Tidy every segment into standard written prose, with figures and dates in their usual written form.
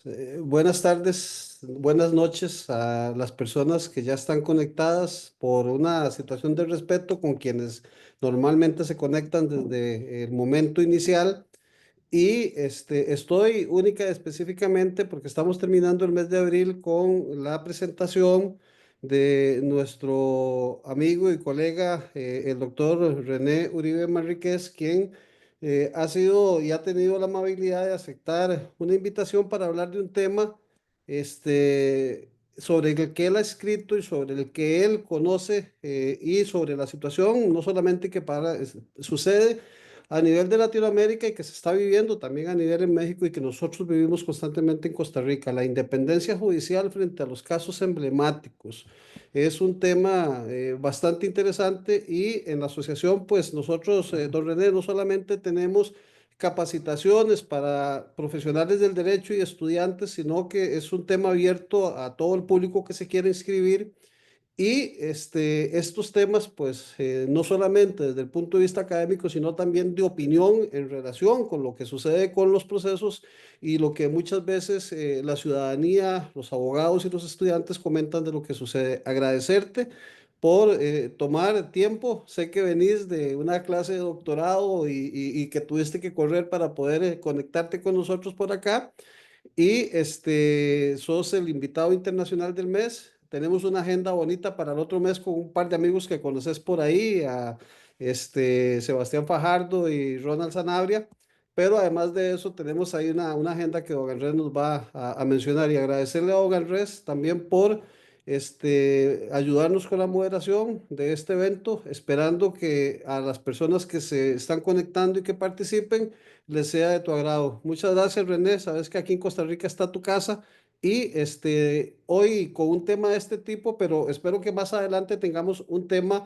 Buenas tardes, buenas noches a las personas que ya están conectadas por una situación de respeto con quienes normalmente se conectan desde el momento inicial. Y estoy única y específicamente porque estamos terminando el mes de abril con la presentación de nuestro amigo y colega, el doctor René Uribe Manríquez, quien ha sido y ha tenido la amabilidad de aceptar una invitación para hablar de un tema este, sobre el que él ha escrito y sobre el que él conoce, y sobre la situación, no solamente sucede a nivel de Latinoamérica y que se está viviendo también a nivel en México y que nosotros vivimos constantemente en Costa Rica. La independencia judicial frente a los casos emblemáticos es un tema bastante interesante, y en la asociación, pues nosotros, don René, no solamente tenemos capacitaciones para profesionales del derecho y estudiantes, sino que es un tema abierto a todo el público que se quiera inscribir. Y estos temas, pues, no solamente desde el punto de vista académico, sino también de opinión en relación con lo que sucede con los procesos y lo que muchas veces la ciudadanía, los abogados y los estudiantes comentan de lo que sucede. Agradecerte por tomar tiempo. Sé que venís de una clase de doctorado y que tuviste que correr para poder conectarte con nosotros por acá. Y sos el invitado internacional del mes. Tenemos una agenda bonita para el otro mes con un par de amigos que conoces por ahí, a Sebastián Fajardo y Ronald Sanabria. Pero además de eso, tenemos ahí una agenda que Don Andrés nos va a mencionar, y agradecerle a Don Andrés también por ayudarnos con la moderación de este evento, esperando que a las personas que se están conectando y que participen les sea de tu agrado. Muchas gracias, René. Sabes que aquí en Costa Rica está tu casa, y hoy con un tema de este tipo, pero espero que más adelante tengamos un tema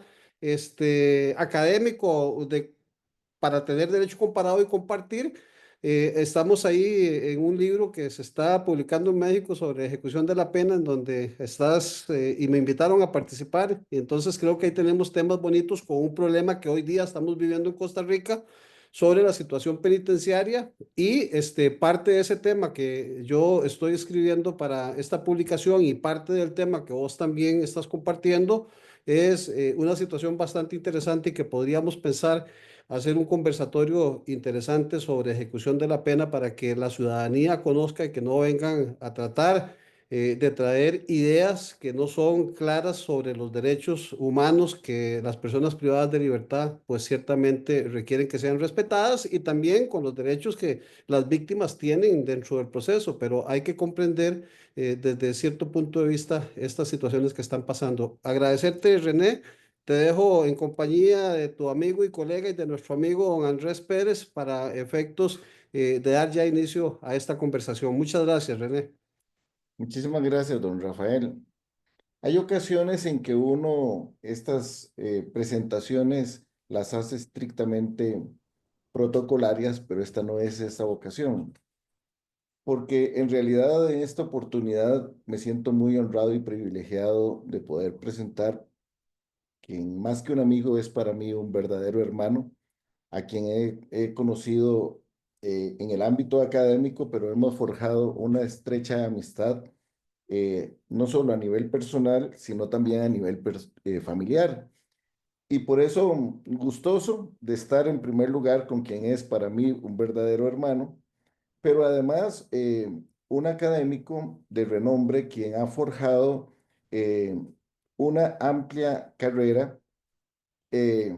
académico para tener derecho comparado y compartir. Estamos ahí en un libro que se está publicando en México sobre ejecución de la pena, en donde estás, y me invitaron a participar. Y entonces creo que ahí tenemos temas bonitos con un problema que hoy día estamos viviendo en Costa Rica sobre la situación penitenciaria. Y parte de ese tema que yo estoy escribiendo para esta publicación, y parte del tema que vos también estás compartiendo, es una situación bastante interesante y que podríamos pensar hacer un conversatorio interesante sobre ejecución de la pena para que la ciudadanía conozca y que no vengan a tratar de traer ideas que no son claras sobre los derechos humanos que las personas privadas de libertad pues ciertamente requieren que sean respetadas, y también con los derechos que las víctimas tienen dentro del proceso, pero hay que comprender desde cierto punto de vista estas situaciones que están pasando. Agradecerte, René. Te dejo en compañía de tu amigo y colega y de nuestro amigo don Andrés Pérez para efectos de dar ya inicio a esta conversación. Muchas gracias, René. Muchísimas gracias, don Rafael. Hay ocasiones en que uno estas presentaciones las hace estrictamente protocolarias, pero esta no es esa ocasión, porque en realidad en esta oportunidad me siento muy honrado y privilegiado de poder presentar quien más que un amigo es para mí un verdadero hermano, a quien he conocido en el ámbito académico, pero hemos forjado una estrecha amistad no solo a nivel personal, sino también a nivel familiar. Y por eso gustoso de estar en primer lugar con quien es para mí un verdadero hermano, pero además un académico de renombre quien ha forjado eh, una amplia carrera. Eh,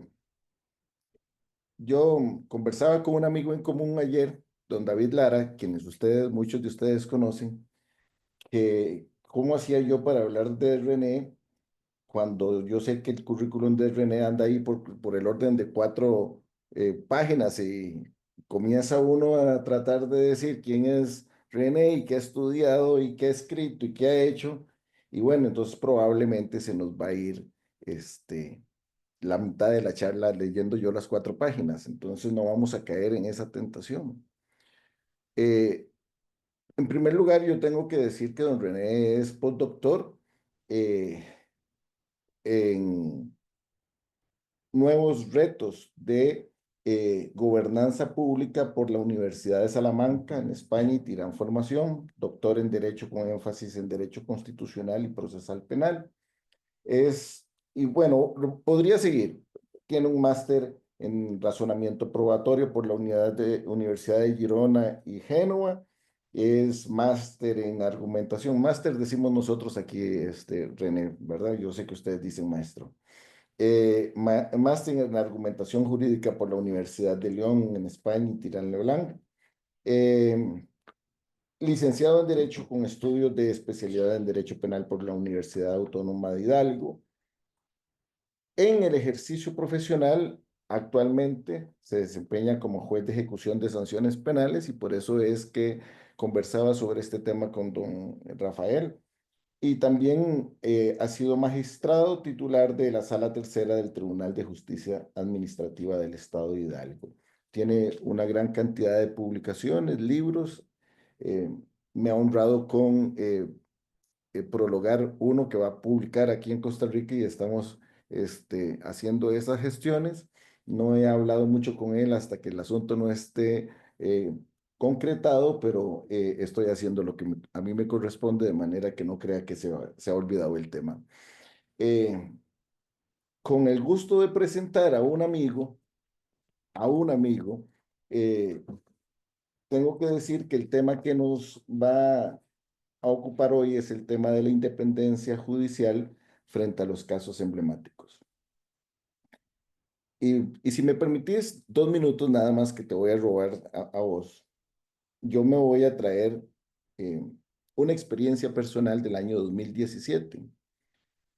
yo conversaba con un amigo en común ayer, don David Lara, quienes ustedes, muchos de ustedes conocen, que cómo hacía yo para hablar de René cuando yo sé que el currículum de René anda ahí por el orden de cuatro páginas y comienza uno a tratar de decir quién es René y qué ha estudiado y qué ha escrito y qué ha hecho. Y bueno, entonces probablemente se nos va a ir la mitad de la charla leyendo yo las cuatro páginas. Entonces no vamos a caer en esa tentación. Eh, en primer lugar, yo tengo que decir que don René es postdoctor eh, en nuevos retos de Gobernanza Pública por la Universidad de Salamanca en España y Tirán Formación, doctor en Derecho con énfasis en Derecho Constitucional y Procesal Penal. Y bueno, podría seguir. Tiene un máster en razonamiento probatorio por la Universidad de Girona y Génova. Es máster en argumentación. Máster decimos nosotros aquí, René, ¿verdad? Yo sé que ustedes dicen maestro. Máster en argumentación jurídica por la Universidad de León en España y Tirán Leblanc. Eh, Licenciado en Derecho con estudios de especialidad en Derecho Penal por la Universidad Autónoma de Hidalgo. En el ejercicio profesional, actualmente se desempeña como juez de ejecución de sanciones penales y por eso es que conversaba sobre este tema con don Rafael. Y también ha sido magistrado titular de la Sala Tercera del Tribunal de Justicia Administrativa del Estado de Hidalgo. Tiene una gran cantidad de publicaciones, libros. eh, Me ha honrado con prologar uno que va a publicar aquí en Costa Rica y estamos haciendo esas gestiones. No he hablado mucho con él hasta que el asunto no esté concretado, pero estoy haciendo lo que a mí me corresponde de manera que no crea que se ha olvidado el tema. Eh, con el gusto de presentar a un amigo, eh, tengo que decir que el tema que nos va a ocupar hoy es el tema de la independencia judicial frente a los casos emblemáticos. Y si me permitís 2 minutos nada más que te voy a robar a vos, yo me voy a traer eh, una experiencia personal del año 2017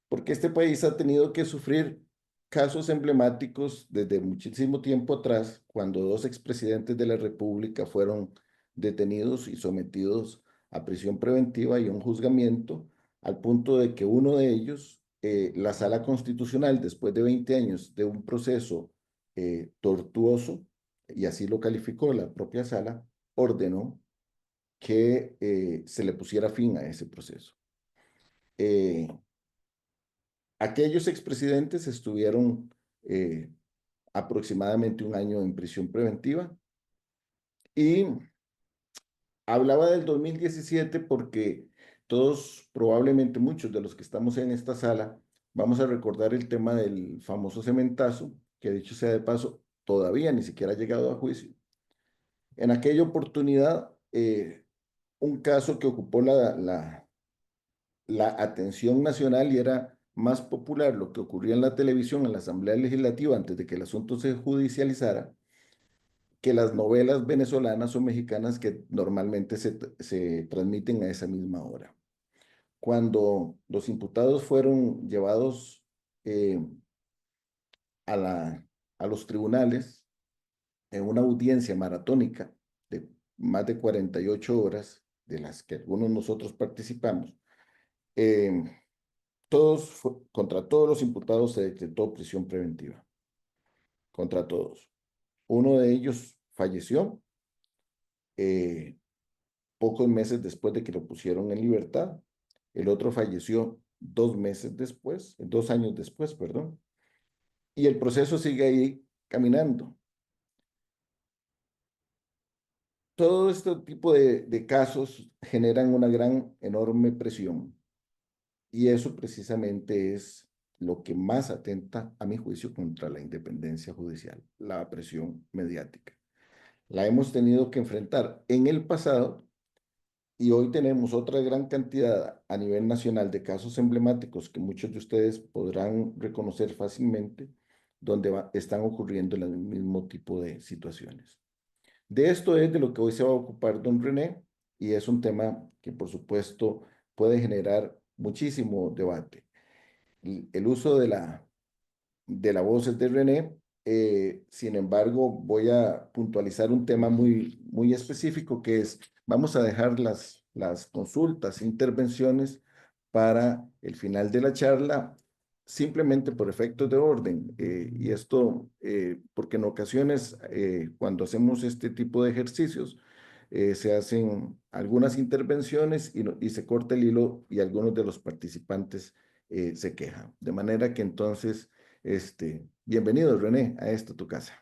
porque este país ha tenido que sufrir casos emblemáticos desde muchísimo tiempo atrás, cuando dos expresidentes de la República fueron detenidos y sometidos a prisión preventiva y a un juzgamiento, al punto de que uno de ellos, la Sala Constitucional, después de 20 años de un proceso tortuoso, y así lo calificó la propia sala, ordenó que se le pusiera fin a ese proceso. Eh, Aquellos expresidentes estuvieron aproximadamente un año en prisión preventiva y hablaba del 2017 porque todos, probablemente muchos de los que estamos en esta sala, vamos a recordar el tema del famoso cementazo, que dicho sea de paso, todavía ni siquiera ha llegado a juicio. En aquella oportunidad, un caso que ocupó la atención nacional y era más popular lo que ocurría en la televisión, en la Asamblea Legislativa, antes de que el asunto se judicializara, que las novelas venezolanas o mexicanas que normalmente se transmiten a esa misma hora. Cuando los imputados fueron llevados eh, a, a los tribunales en una audiencia maratónica de más de 48 horas, de las que algunos nosotros participamos, eh, contra todos los imputados se decretó prisión preventiva, contra todos. Uno de ellos falleció eh, pocos meses después de que lo pusieron en libertad. El otro falleció 2 meses después, 2 años después, perdón. Y el proceso sigue ahí caminando. Todo este tipo de casos generan una gran, enorme presión. Y eso precisamente es lo que más atenta, a mi juicio, contra la independencia judicial, la presión mediática. La hemos tenido que enfrentar en el pasado y hoy tenemos otra gran cantidad a nivel nacional de casos emblemáticos que muchos de ustedes podrán reconocer fácilmente, donde están ocurriendo el mismo tipo de situaciones. De esto es de lo que hoy se va a ocupar don René y es un tema que por supuesto puede generar muchísimo debate. El uso de la voz es de René. Sin embargo, voy a puntualizar un tema muy específico que es, vamos a dejar las consultas, intervenciones para el final de la charla, simplemente por efectos de orden. Y esto, porque en ocasiones, cuando hacemos este tipo de ejercicios, se hacen algunas intervenciones y se corta el hilo y algunos de los participantes se quejan. De manera que entonces bienvenido, René, a esta tu casa.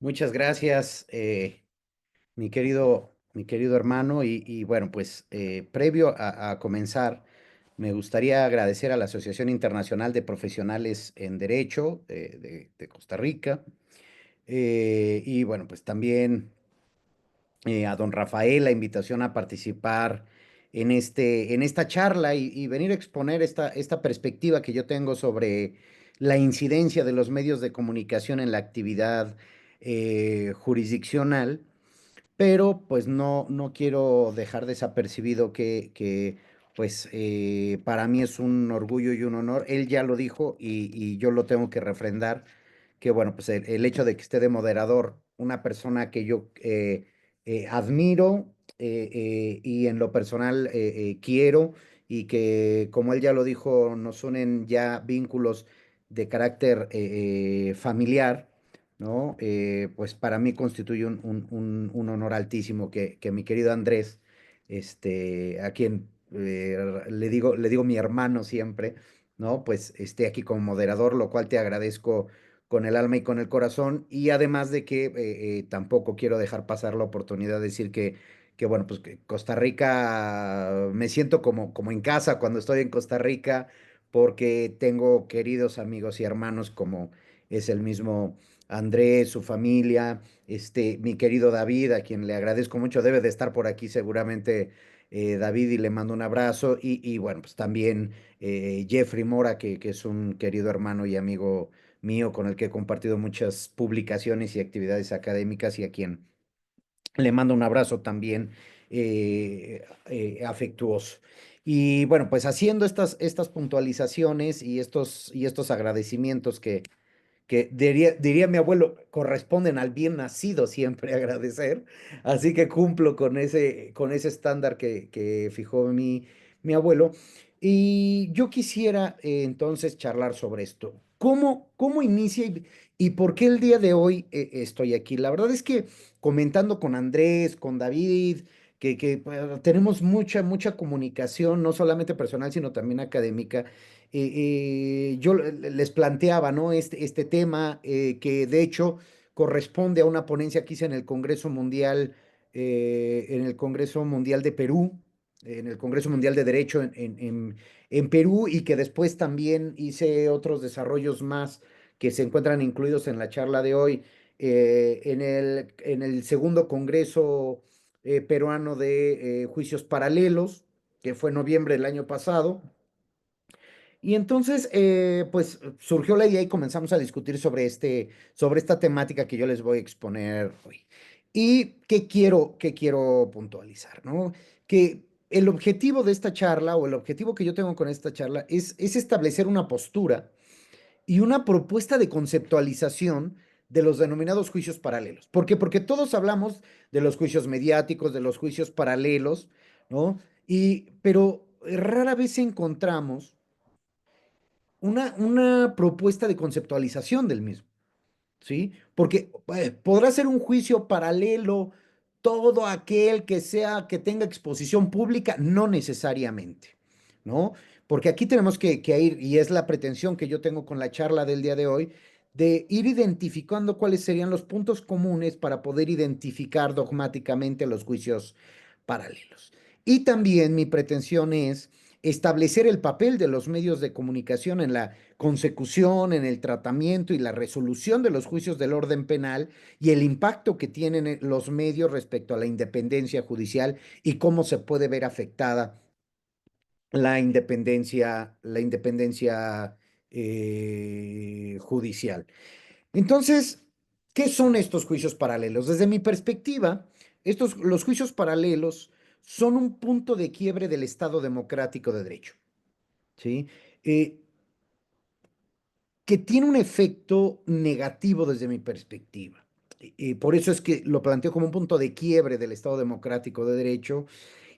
Muchas gracias, mi querido hermano. Y bueno, pues previo a comenzar, me gustaría agradecer a la Asociación Internacional de Profesionales en Derecho de Costa Rica. Y bueno, pues también a don Rafael la invitación a participar en esta charla y venir a exponer esta perspectiva que yo tengo sobre la incidencia de los medios de comunicación en la actividad jurisdiccional, pero pues no quiero dejar desapercibido que pues para mí es un orgullo y un honor. Él ya lo dijo y yo lo tengo que refrendar, que bueno, pues el hecho de que esté de moderador una persona que yo admiro y en lo personal quiero, y que como él ya lo dijo, nos unen ya vínculos de carácter familiar, ¿no? Pues para mí constituye un honor altísimo que mi querido Andrés, a quien le digo mi hermano siempre, ¿no? Pues esté aquí como moderador, lo cual te agradezco con el alma y con el corazón. Y además de que tampoco quiero dejar pasar la oportunidad de decir que bueno, pues que Costa Rica, me siento como en casa cuando estoy en Costa Rica, porque tengo queridos amigos y hermanos como es el mismo Andrés, su familia, mi querido David, a quien le agradezco mucho, debe de estar por aquí seguramente David, y le mando un abrazo. Y bueno, pues también Jeffrey Mora, que es un querido hermano y amigo mío con el que he compartido muchas publicaciones y actividades académicas, y a quien le mando un abrazo también afectuoso. Y bueno, pues haciendo estas puntualizaciones y estos agradecimientos que diría mi abuelo, corresponden al bien nacido siempre agradecer, así que cumplo con ese estándar que fijó mi abuelo. Y yo quisiera entonces charlar sobre esto. ¿Cómo inicia y por qué el día de hoy estoy aquí? La verdad es que comentando con Andrés, con David, tenemos mucha comunicación, no solamente personal, sino también académica. Yo les planteaba, ¿no? Este tema que de hecho corresponde a una ponencia que hice en el Congreso Mundial de Perú, en el Congreso Mundial de Derecho en Perú, y que después también hice otros desarrollos más que se encuentran incluidos en la charla de hoy, en el segundo Congreso peruano de juicios paralelos, que fue en noviembre del año pasado. Y entonces, pues surgió la idea y comenzamos a discutir sobre esta temática que yo les voy a exponer hoy. ¿Y qué quiero puntualizar, ¿no? Que el objetivo de esta charla, o el objetivo que yo tengo con esta charla, es establecer una postura y una propuesta de conceptualización de los denominados juicios paralelos. ¿Por qué? Porque todos hablamos de los juicios mediáticos, de los juicios paralelos, ¿no? Pero rara vez encontramos una propuesta de conceptualización del mismo, ¿sí? Porque podrá ser un juicio paralelo todo aquel que tenga exposición pública, no necesariamente, ¿no? Porque aquí tenemos que ir, y es la pretensión que yo tengo con la charla del día de hoy, de ir identificando cuáles serían los puntos comunes para poder identificar dogmáticamente los juicios paralelos. Y también mi pretensión es establecer el papel de los medios de comunicación en la consecución, en el tratamiento y la resolución de los juicios del orden penal, y el impacto que tienen los medios respecto a la independencia judicial y cómo se puede ver afectada la independencia judicial. Entonces, ¿qué son estos juicios paralelos? Desde mi perspectiva, los juicios paralelos son un punto de quiebre del Estado democrático de derecho, ¿sí? Eh, que tiene un efecto negativo desde mi perspectiva. Y por eso es que lo planteo como un punto de quiebre del Estado democrático de derecho,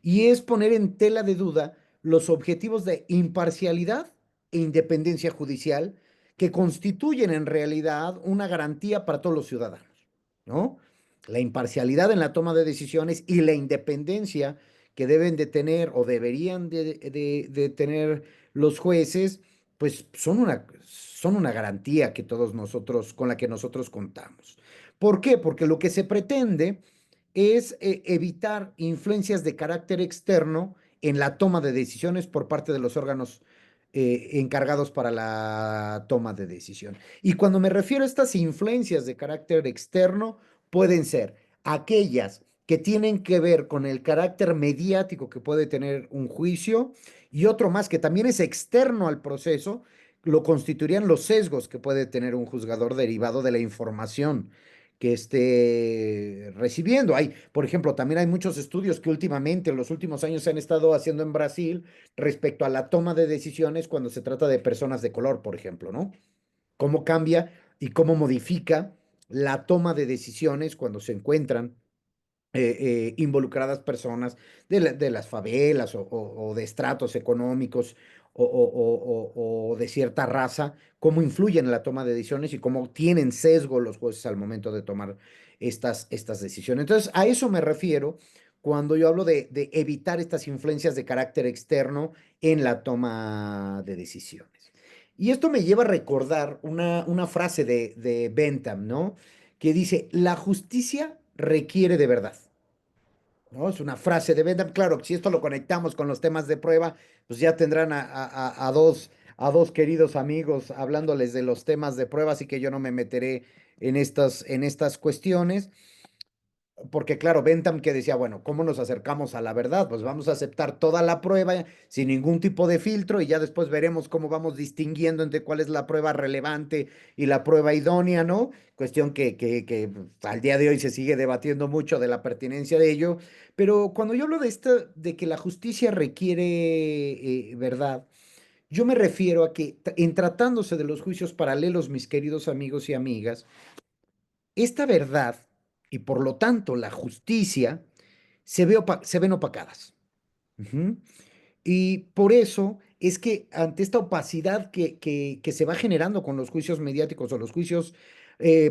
y es poner en tela de duda los objetivos de imparcialidad e independencia judicial, que constituyen en realidad una garantía para todos los ciudadanos, ¿no? La imparcialidad en la toma de decisiones y la independencia que deben de tener, o deberían de tener los jueces, pues son una garantía que todos nosotros, con la que nosotros contamos. ¿Por qué? Porque lo que se pretende es evitar influencias de carácter externo en la toma de decisiones por parte de los órganos encargados para la toma de decisión. Y cuando me refiero a estas influencias de carácter externo, pueden ser aquellas que tienen que ver con el carácter mediático que puede tener un juicio y otro más que también es externo al proceso, lo constituirían los sesgos que puede tener un juzgador derivado de la información que esté recibiendo. Hay, por ejemplo, también hay muchos estudios que últimamente, en los últimos años, se han estado haciendo en Brasil respecto a la toma de decisiones cuando se trata de personas de color, por ejemplo, ¿no? Cómo cambia y cómo modifica la toma de decisiones cuando se encuentran involucradas personas de las favelas o de estratos económicos o de cierta raza, cómo influyen en la toma de decisiones y cómo tienen sesgo los jueces al momento de tomar estas decisiones. Entonces, a eso me refiero cuando yo hablo de evitar estas influencias de carácter externo en la toma de decisiones. Y esto me lleva a recordar una frase de Bentham, ¿no? Que dice, la justicia requiere de verdad. ¿No? Es una frase de Bentham. Claro, si esto lo conectamos con los temas de prueba, pues ya tendrán a dos queridos amigos hablándoles de los temas de prueba, así que yo no me meteré en estas cuestiones. Porque claro, Bentham que decía, bueno, ¿cómo nos acercamos a la verdad? Pues vamos a aceptar toda la prueba sin ningún tipo de filtro y ya después veremos cómo vamos distinguiendo entre cuál es la prueba relevante y la prueba idónea, ¿no? Cuestión que al día de hoy se sigue debatiendo mucho de la pertinencia de ello. Pero cuando yo hablo de esto, de que la justicia requiere verdad, yo me refiero a que en tratándose de los juicios paralelos, mis queridos amigos y amigas, esta verdad y por lo tanto la justicia se ven opacadas. Ujú. Y por eso es que ante esta opacidad que se va generando con los juicios mediáticos o los juicios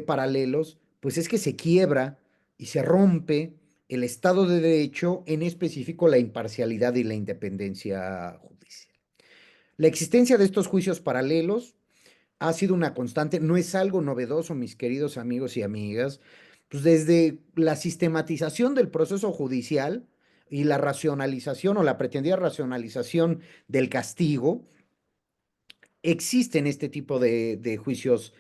paralelos, pues es que se quiebra y se rompe el Estado de Derecho, en específico la imparcialidad y la independencia judicial. La existencia de estos juicios paralelos ha sido una constante, no es algo novedoso, mis queridos amigos y amigas, pues desde la sistematización del proceso judicial y la racionalización o la pretendida racionalización del castigo, existen este tipo de juicios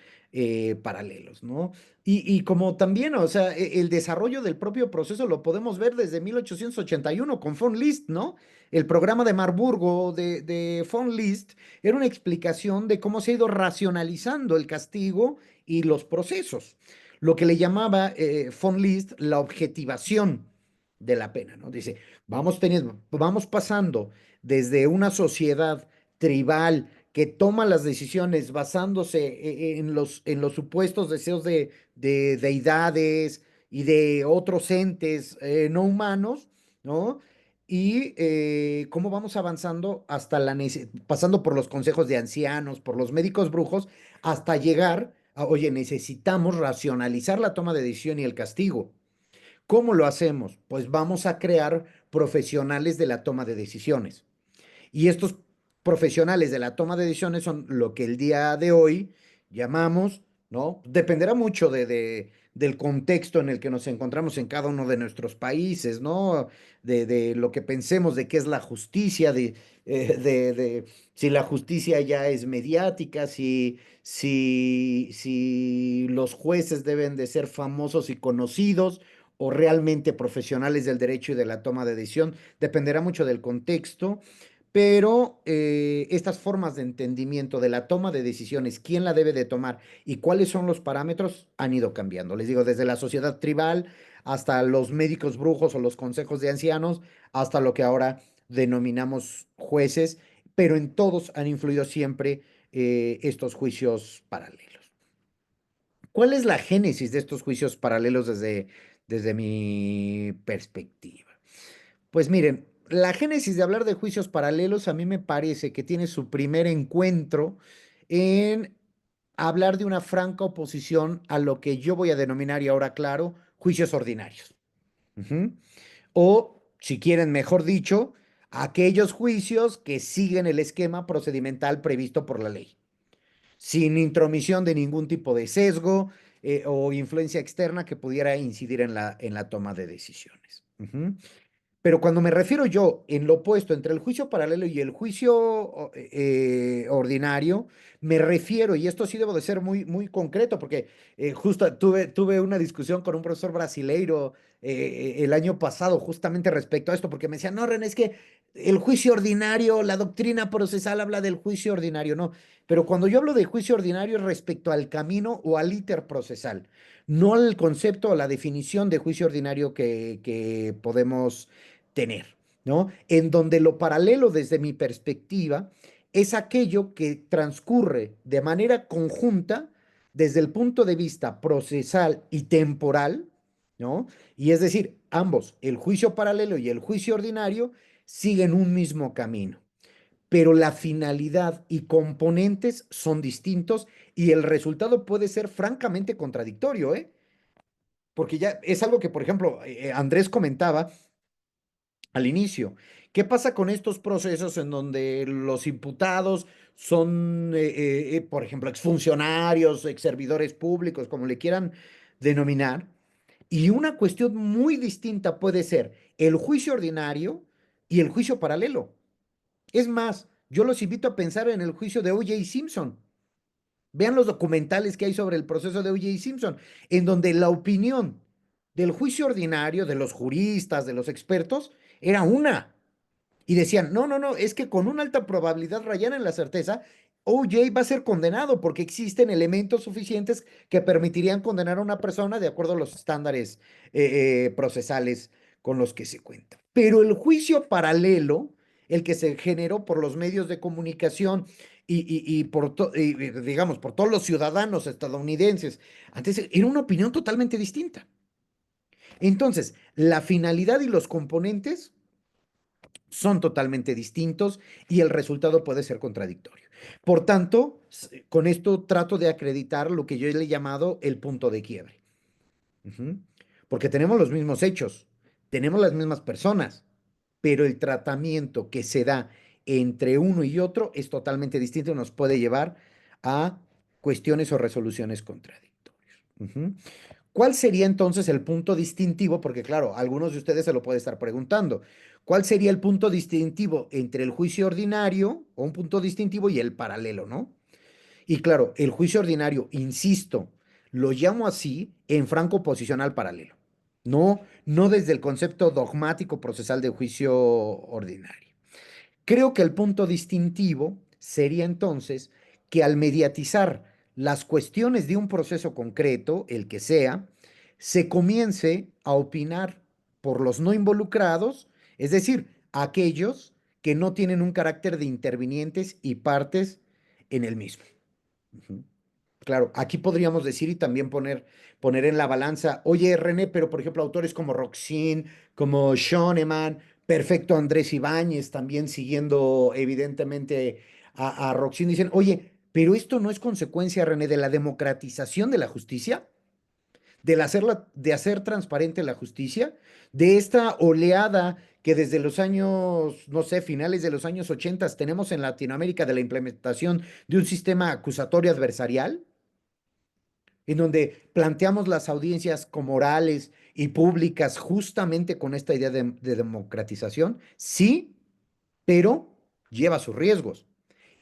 paralelos, ¿no? Y como también, o sea, el desarrollo del propio proceso lo podemos ver desde 1881 con von List, ¿no? El programa de Marburgo de von List era una explicación de cómo se ha ido racionalizando el castigo y los procesos, lo que le llamaba von List la objetivación de la pena, ¿no? Dice, vamos pasando desde una sociedad tribal que toma las decisiones basándose en los supuestos deseos de deidades y de otros entes no humanos, ¿no? Y cómo vamos avanzando hasta pasando por los consejos de ancianos, por los médicos brujos, hasta llegar a, oye, necesitamos racionalizar la toma de decisión y el castigo. ¿Cómo lo hacemos? Pues vamos a crear profesionales de la toma de decisiones. Y estos profesionales de la toma de decisiones son lo que el día de hoy llamamos, ¿no? Dependerá mucho del contexto en el que nos encontramos en cada uno de nuestros países, ¿no? De lo que pensemos de qué es la justicia, de si la justicia ya es mediática, si los jueces deben de ser famosos y conocidos o realmente profesionales del derecho y de la toma de decisión. Dependerá mucho del contexto, pero estas formas de entendimiento de la toma de decisiones, quién la debe de tomar y cuáles son los parámetros han ido cambiando. Les digo, desde la sociedad tribal hasta los médicos brujos o los consejos de ancianos, hasta lo que ahora denominamos jueces, pero en todos han influido siempre estos juicios paralelos. ¿Cuál es la génesis de estos juicios paralelos desde mi perspectiva? Pues miren, la génesis de hablar de juicios paralelos a mí me parece que tiene su primer encuentro en hablar de una franca oposición a lo que yo voy a denominar, y ahora claro, juicios ordinarios. Ujú. O, si quieren, mejor dicho, aquellos juicios que siguen el esquema procedimental previsto por la ley sin intromisión de ningún tipo de sesgo, o influencia externa que pudiera incidir en la toma de decisiones. Pero cuando me refiero yo en lo opuesto entre el juicio paralelo y el juicio ordinario, me refiero, y esto sí debo de ser muy, muy concreto, porque justo tuve una discusión con un profesor brasileiro el año pasado justamente respecto a esto, porque me decía, no, René, es que el juicio ordinario, la doctrina procesal habla del juicio ordinario, no, pero cuando yo hablo de juicio ordinario es respecto al camino o al íter procesal, no al concepto o la definición de juicio ordinario que podemos tener, ¿no? En donde lo paralelo desde mi perspectiva es aquello que transcurre de manera conjunta desde el punto de vista procesal y temporal, ¿no? Y es decir, ambos, el juicio paralelo y el juicio ordinario, siguen un mismo camino, pero la finalidad y componentes son distintos y el resultado puede ser francamente contradictorio, ¿eh? Porque ya es algo que, por ejemplo, Andrés comentaba al inicio. ¿Qué pasa con estos procesos en donde los imputados son, por ejemplo, exfuncionarios, ex servidores públicos, como le quieran denominar? Y una cuestión muy distinta puede ser el juicio ordinario y el juicio paralelo. Es más, yo los invito a pensar en el juicio de O.J. Simpson. Vean los documentales que hay sobre el proceso de O.J. Simpson, en donde la opinión del juicio ordinario, de los juristas, de los expertos, era una. Y decían, no, no, no, es que con una alta probabilidad rayana en la certeza, O.J. va a ser condenado porque existen elementos suficientes que permitirían condenar a una persona de acuerdo a los estándares procesales con los que se cuenta. Pero el juicio paralelo, el que se generó por los medios de comunicación y digamos, por todos los ciudadanos estadounidenses, antes era una opinión totalmente distinta. Entonces, la finalidad y los componentes son totalmente distintos y el resultado puede ser contradictorio. Por tanto, con esto trato de acreditar lo que yo le he llamado el punto de quiebre. Porque tenemos los mismos hechos, tenemos las mismas personas, pero el tratamiento que se da entre uno y otro es totalmente distinto y nos puede llevar a cuestiones o resoluciones contradictorias. ¿Cuál sería entonces el punto distintivo? Porque claro, algunos de ustedes se lo pueden estar preguntando. ¿Cuál sería el punto distintivo entre el juicio ordinario o un punto distintivo y el paralelo, ¿no? Y claro, el juicio ordinario, insisto, lo llamo así en franca oposición al paralelo. No, no desde el concepto dogmático procesal de juicio ordinario. Creo que el punto distintivo sería entonces que al mediatizar las cuestiones de un proceso concreto, el que sea, se comience a opinar por los no involucrados, es decir, aquellos que no tienen un carácter de intervinientes y partes en el mismo. Claro, aquí podríamos decir y también poner en la balanza, oye, René, pero por ejemplo, autores como Roxin, como Schoenemann, perfecto Andrés Ibáñez, también siguiendo evidentemente a Roxin, dicen, oye, pero esto no es consecuencia, René, de la democratización de la justicia, de hacer transparente la justicia, de esta oleada que desde los años, no sé, finales de los años 80 tenemos en Latinoamérica de la implementación de un sistema acusatorio adversarial en donde planteamos las audiencias como orales y públicas justamente con esta idea de democratización, sí, pero lleva sus riesgos.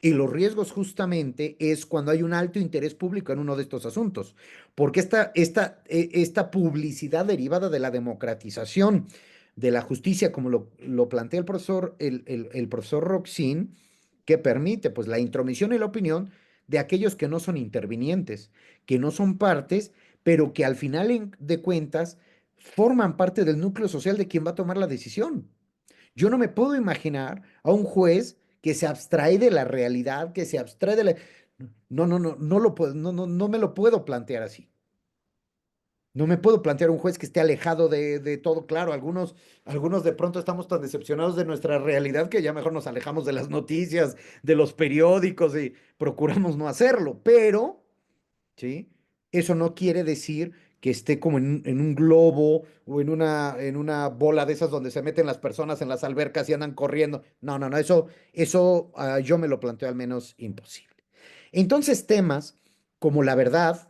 Y los riesgos justamente es cuando hay un alto interés público en uno de estos asuntos, porque esta publicidad derivada de la democratización de la justicia, como lo plantea el profesor Roxin, que permite pues la intromisión y la opinión de aquellos que no son intervinientes, que no son partes, pero que al final de cuentas forman parte del núcleo social de quien va a tomar la decisión. Yo no me puedo imaginar a un juez que se abstrae de la realidad, que se abstrae de la... No, no, no, no lo puedo, no, no, no me lo puedo plantear así. No me puedo plantear un juez que esté alejado de todo. Claro, algunos de pronto estamos tan decepcionados de nuestra realidad que ya mejor nos alejamos de las noticias, de los periódicos y procuramos no hacerlo. Pero, ¿sí? Eso no quiere decir que esté como en un globo o en una bola de esas donde se meten las personas en las albercas y andan corriendo. No, no, no, eso yo me lo planteo al menos imposible. Entonces, temas como la verdad,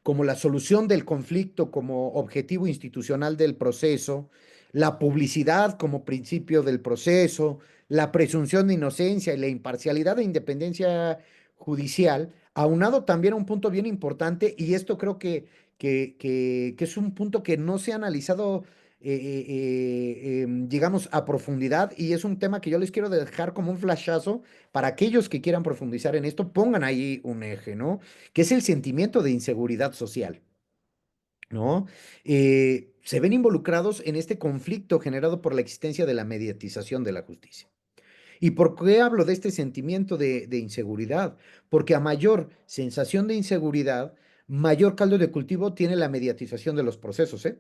como la solución del conflicto como objetivo institucional del proceso, la publicidad como principio del proceso, la presunción de inocencia y la imparcialidad e independencia judicial, aunado también a un punto bien importante, y esto creo que es un punto que no se ha analizado, digamos, a profundidad, y es un tema que yo les quiero dejar como un flashazo para aquellos que quieran profundizar en esto, pongan ahí un eje, ¿no? Que es el sentimiento de inseguridad social, ¿no? Se ven involucrados en este conflicto generado por la existencia de la mediatización de la justicia. ¿Y por qué hablo de este sentimiento de inseguridad? Porque a mayor sensación de inseguridad, mayor caldo de cultivo tiene la mediatización de los procesos, ¿eh?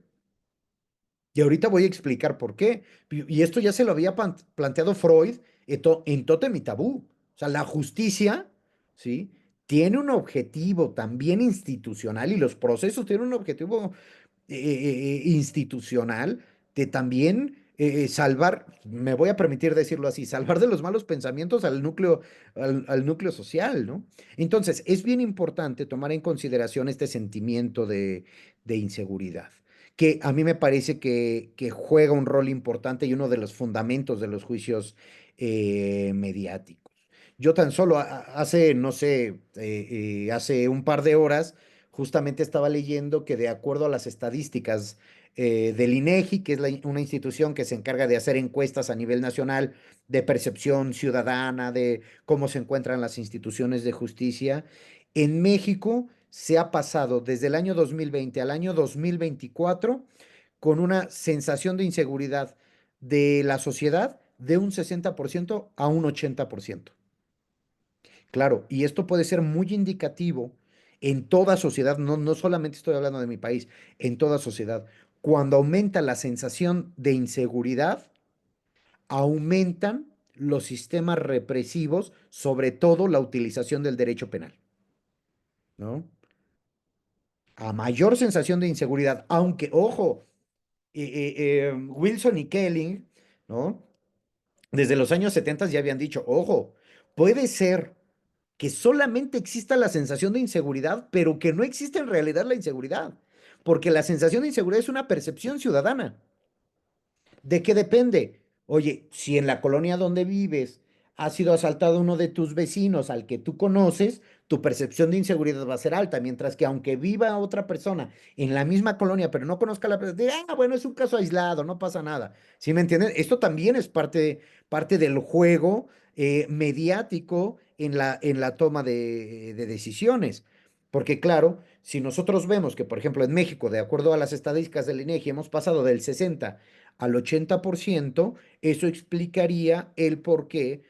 Y ahorita voy a explicar por qué. Y esto ya se lo había planteado Freud en Tótem y Tabú. O sea, la justicia, ¿sí? Tiene un objetivo también institucional y los procesos tienen un objetivo institucional de también salvar, me voy a permitir decirlo así, salvar de los malos pensamientos al núcleo social, ¿no? Entonces, es bien importante tomar en consideración este sentimiento de inseguridad, que a mí me parece que juega un rol importante y uno de los fundamentos de los juicios mediáticos. Yo tan solo hace, no sé, hace un par de horas, justamente estaba leyendo que de acuerdo a las estadísticas del INEGI, que es una institución que se encarga de hacer encuestas a nivel nacional de percepción ciudadana, de cómo se encuentran las instituciones de justicia, en México se ha pasado desde el año 2020 al año 2024 con una sensación de inseguridad de la sociedad de un 60% a un 80%. Claro, y esto puede ser muy indicativo en toda sociedad, no solamente estoy hablando de mi país, en toda sociedad. Cuando aumenta la sensación de inseguridad, aumentan los sistemas represivos, sobre todo la utilización del derecho penal, ¿no? A mayor sensación de inseguridad, aunque, ojo, Wilson y Kelling, ¿no? Desde los años 70 ya habían dicho, ojo, puede ser que solamente exista la sensación de inseguridad, pero que no existe en realidad la inseguridad, porque la sensación de inseguridad es una percepción ciudadana. ¿De qué depende? Oye, si en la colonia donde vives ha sido asaltado uno de tus vecinos al que tú conoces, tu percepción de inseguridad va a ser alta, mientras que aunque viva otra persona en la misma colonia, pero no conozca a la persona, diga, ah, bueno, es un caso aislado, no pasa nada. ¿Sí me entienden? Esto también es parte del juego mediático en la toma de decisiones. Porque claro, si nosotros vemos que, por ejemplo, en México, de acuerdo a las estadísticas del INEGI, hemos pasado del 60 al 80%, eso explicaría el por qué,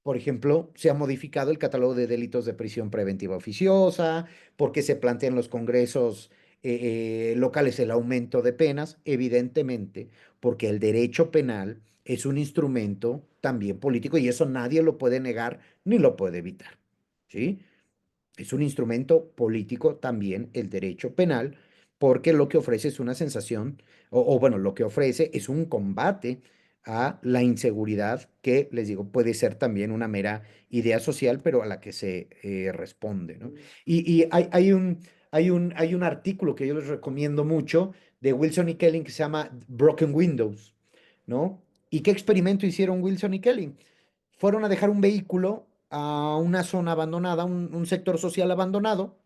por ejemplo, se ha modificado el catálogo de delitos de prisión preventiva oficiosa, por qué se plantean los congresos locales el aumento de penas, evidentemente, porque el derecho penal es un instrumento también político y eso nadie lo puede negar ni lo puede evitar, ¿sí? Es un instrumento político también el derecho penal, porque lo que ofrece es una sensación, bueno, lo que ofrece es un combate a la inseguridad que, les digo, puede ser también una mera idea social, pero a la que se responde, ¿no? Y hay un artículo que yo les recomiendo mucho de Wilson y Kelling que se llama Broken Windows, ¿no? ¿Y qué experimento hicieron Wilson y Kelling? Fueron a dejar un vehículo a una zona abandonada, un sector social abandonado,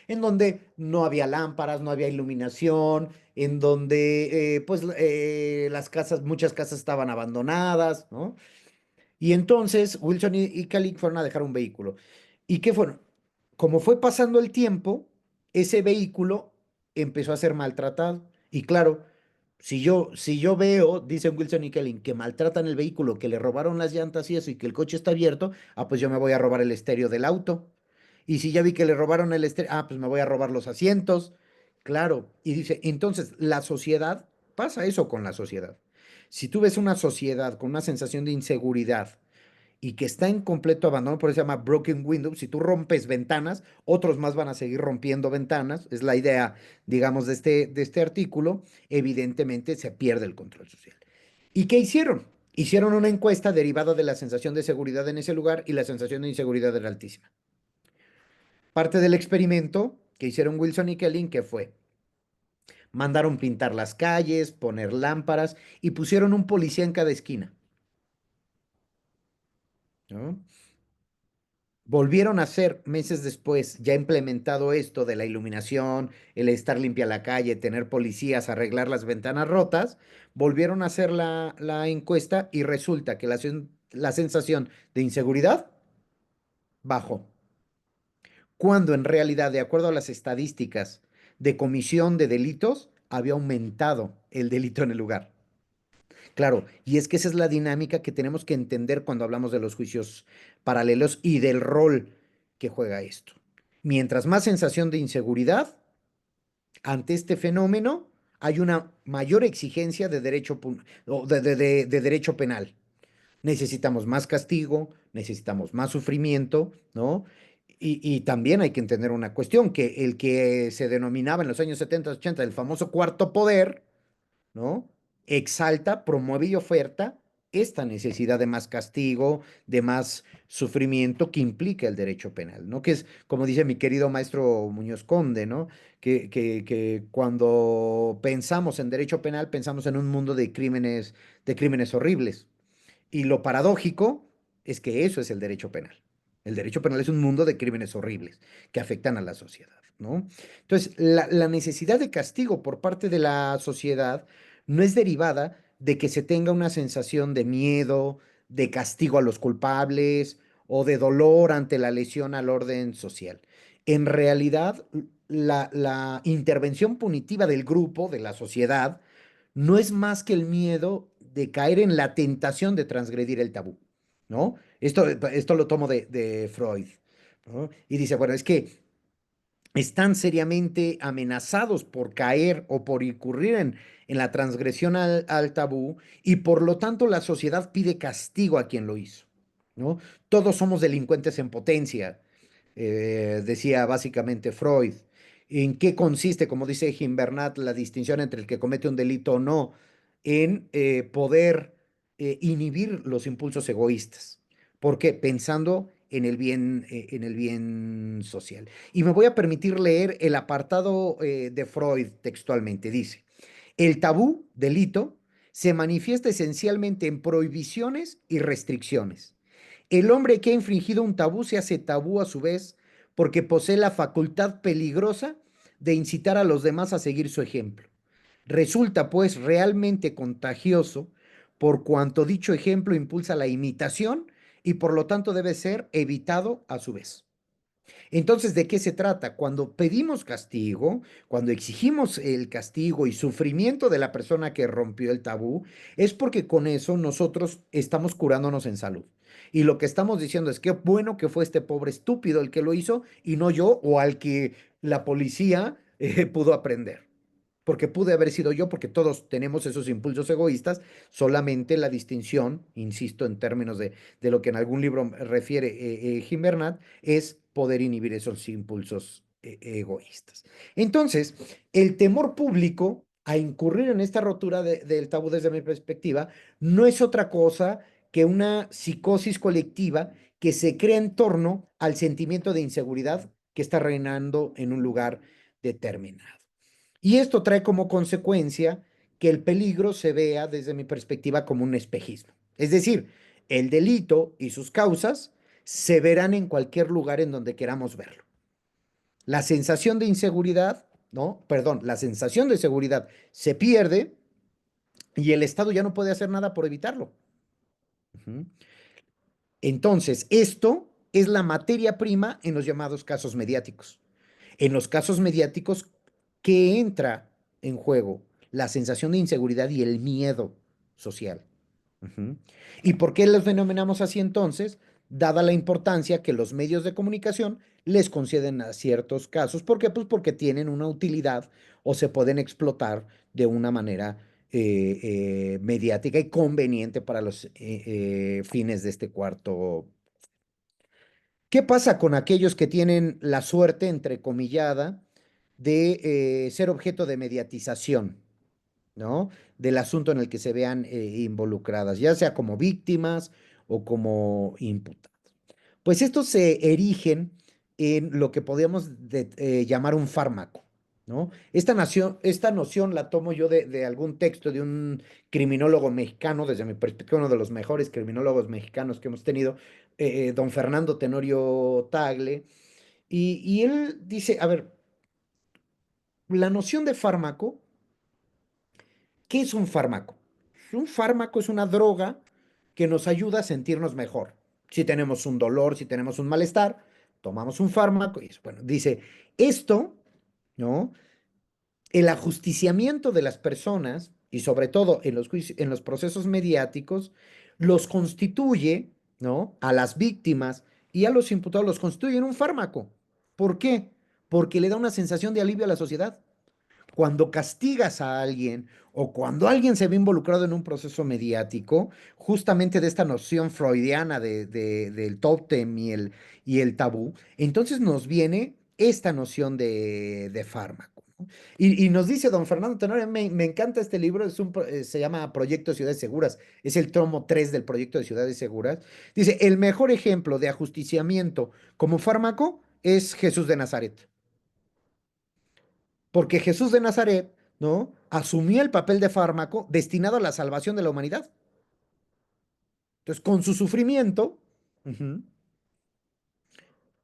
en donde no había lámparas, no había iluminación, en donde pues las casas, muchas casas estaban abandonadas, ¿no? Y entonces Wilson y Calic fueron a dejar un vehículo. ¿Y qué fueron? Como fue pasando el tiempo, ese vehículo empezó a ser maltratado. Y claro, si yo veo, dicen Wilson y Kelly, que maltratan el vehículo, que le robaron las llantas y eso, y que el coche está abierto, ah, pues yo me voy a robar el estéreo del auto. Y si ya vi que le robaron el estéreo, ah, pues me voy a robar los asientos. Claro. Y dice, entonces, la sociedad, pasa eso con la sociedad. Si tú ves una sociedad con una sensación de inseguridad, y que está en completo abandono, por eso se llama broken window. Si tú rompes ventanas, otros más van a seguir rompiendo ventanas. Es la idea, digamos, de este artículo. Evidentemente se pierde el control social. ¿Y qué hicieron? Hicieron una encuesta derivada de la sensación de seguridad en ese lugar y la sensación de inseguridad era altísima. Parte del experimento que hicieron Wilson y Kelly, que fue, mandaron pintar las calles, poner lámparas y pusieron un policía en cada esquina, ¿no? Volvieron a hacer meses después, ya implementado esto de la iluminación, el estar limpia la calle, tener policías, arreglar las ventanas rotas, volvieron a hacer la encuesta y resulta que la sensación de inseguridad bajó, cuando en realidad, de acuerdo a las estadísticas de comisión de delitos, había aumentado el delito en el lugar. Claro, y es que esa es la dinámica que tenemos que entender cuando hablamos de los juicios paralelos y del rol que juega esto. Mientras más sensación de inseguridad ante este fenómeno, hay una mayor exigencia de derecho, de derecho penal. Necesitamos más castigo, necesitamos más sufrimiento, ¿no? Y también hay que entender una cuestión, que el que se denominaba en los años 70, 80 el famoso cuarto poder, ¿no? Exalta, promueve y oferta esta necesidad de más castigo, de más sufrimiento que implica el derecho penal, ¿no? Que es, como dice mi querido maestro Muñoz Conde, ¿no? Que cuando pensamos en derecho penal, pensamos en un mundo de crímenes horribles. Y lo paradójico es que eso es el derecho penal. El derecho penal es un mundo de crímenes horribles que afectan a la sociedad, ¿no? Entonces, la necesidad de castigo por parte de la sociedad no es derivada de que se tenga una sensación de miedo, de castigo a los culpables o de dolor ante la lesión al orden social. En realidad, la intervención punitiva del grupo, de la sociedad, no es más que el miedo de caer en la tentación de transgredir el tabú, ¿no? Esto lo tomo de Freud, ¿no? Y dice, bueno, es que están seriamente amenazados por caer o por incurrir en la transgresión al tabú y por lo tanto la sociedad pide castigo a quien lo hizo, ¿no? Todos somos delincuentes en potencia, decía básicamente Freud. ¿En qué consiste, como dice Gimbernat, la distinción entre el que comete un delito o no? En poder inhibir los impulsos egoístas. ¿Por qué? Pensando en el bien social. Y me voy a permitir leer el apartado de Freud textualmente. Dice, el tabú, delito, se manifiesta esencialmente en prohibiciones y restricciones. El hombre que ha infringido un tabú se hace tabú a su vez porque posee la facultad peligrosa de incitar a los demás a seguir su ejemplo. Resulta pues realmente contagioso por cuanto dicho ejemplo impulsa la imitación y por lo tanto debe ser evitado a su vez. Entonces, ¿de qué se trata? Cuando pedimos castigo, cuando exigimos el castigo y sufrimiento de la persona que rompió el tabú, es porque con eso nosotros estamos curándonos en salud. Y lo que estamos diciendo es qué bueno que fue este pobre estúpido el que lo hizo y no yo o al que la policía pudo aprender. Porque pude haber sido yo, porque todos tenemos esos impulsos egoístas, solamente la distinción, insisto, en términos de lo que en algún libro refiere Gimbernat, es poder inhibir esos impulsos egoístas. Entonces, el temor público a incurrir en esta rotura del tabú desde mi perspectiva no es otra cosa que una psicosis colectiva que se crea en torno al sentimiento de inseguridad que está reinando en un lugar determinado. Y esto trae como consecuencia que el peligro se vea desde mi perspectiva como un espejismo. Es decir, el delito y sus causas se verán en cualquier lugar en donde queramos verlo. La sensación de inseguridad, ¿no? Perdón, la sensación de seguridad se pierde y el Estado ya no puede hacer nada por evitarlo. Uh-huh. Entonces, esto es la materia prima en los llamados casos mediáticos. En los casos mediáticos, ¿qué entra en juego? La sensación de inseguridad y el miedo social. Uh-huh. ¿Y por qué los denominamos así entonces? Dada la importancia que los medios de comunicación les conceden a ciertos casos. ¿Por qué? Pues porque tienen una utilidad o se pueden explotar de una manera mediática y conveniente para los fines de este cuarto. ¿Qué pasa con aquellos que tienen la suerte, entrecomillada, de ser objeto de mediatización, ¿no? Del asunto en el que se vean involucradas, ya sea como víctimas o como imputados? Pues estos se erigen en lo que podríamos llamar un fármaco, ¿no? Esta noción la tomo yo de algún texto de un criminólogo mexicano, desde mi perspectiva, uno de los mejores criminólogos mexicanos que hemos tenido, don Fernando Tenorio Tagle, y él dice, a ver, la noción de fármaco, ¿qué es un fármaco? Un fármaco es una droga que nos ayuda a sentirnos mejor. Si tenemos un dolor, si tenemos un malestar, tomamos un fármaco y bueno, dice, esto, ¿no? El ajusticiamiento de las personas y sobre todo en en los procesos mediáticos los constituye, ¿no? A las víctimas y a los imputados los constituye en un fármaco. ¿Por qué? Porque le da una sensación de alivio a la sociedad. Cuando castigas a alguien o cuando alguien se ve involucrado en un proceso mediático, justamente de esta noción freudiana del tótem y el tabú, entonces nos viene esta noción de fármaco, ¿no? Y nos dice don Fernando Tenorio, me encanta este libro, se llama Proyecto de Ciudades Seguras, es el tomo 3 del Proyecto de Ciudades Seguras. Dice, el mejor ejemplo de ajusticiamiento como fármaco es Jesús de Nazaret. Porque Jesús de Nazaret, ¿no? Asumió el papel de fármaco destinado a la salvación de la humanidad. Entonces, con su sufrimiento, ujú,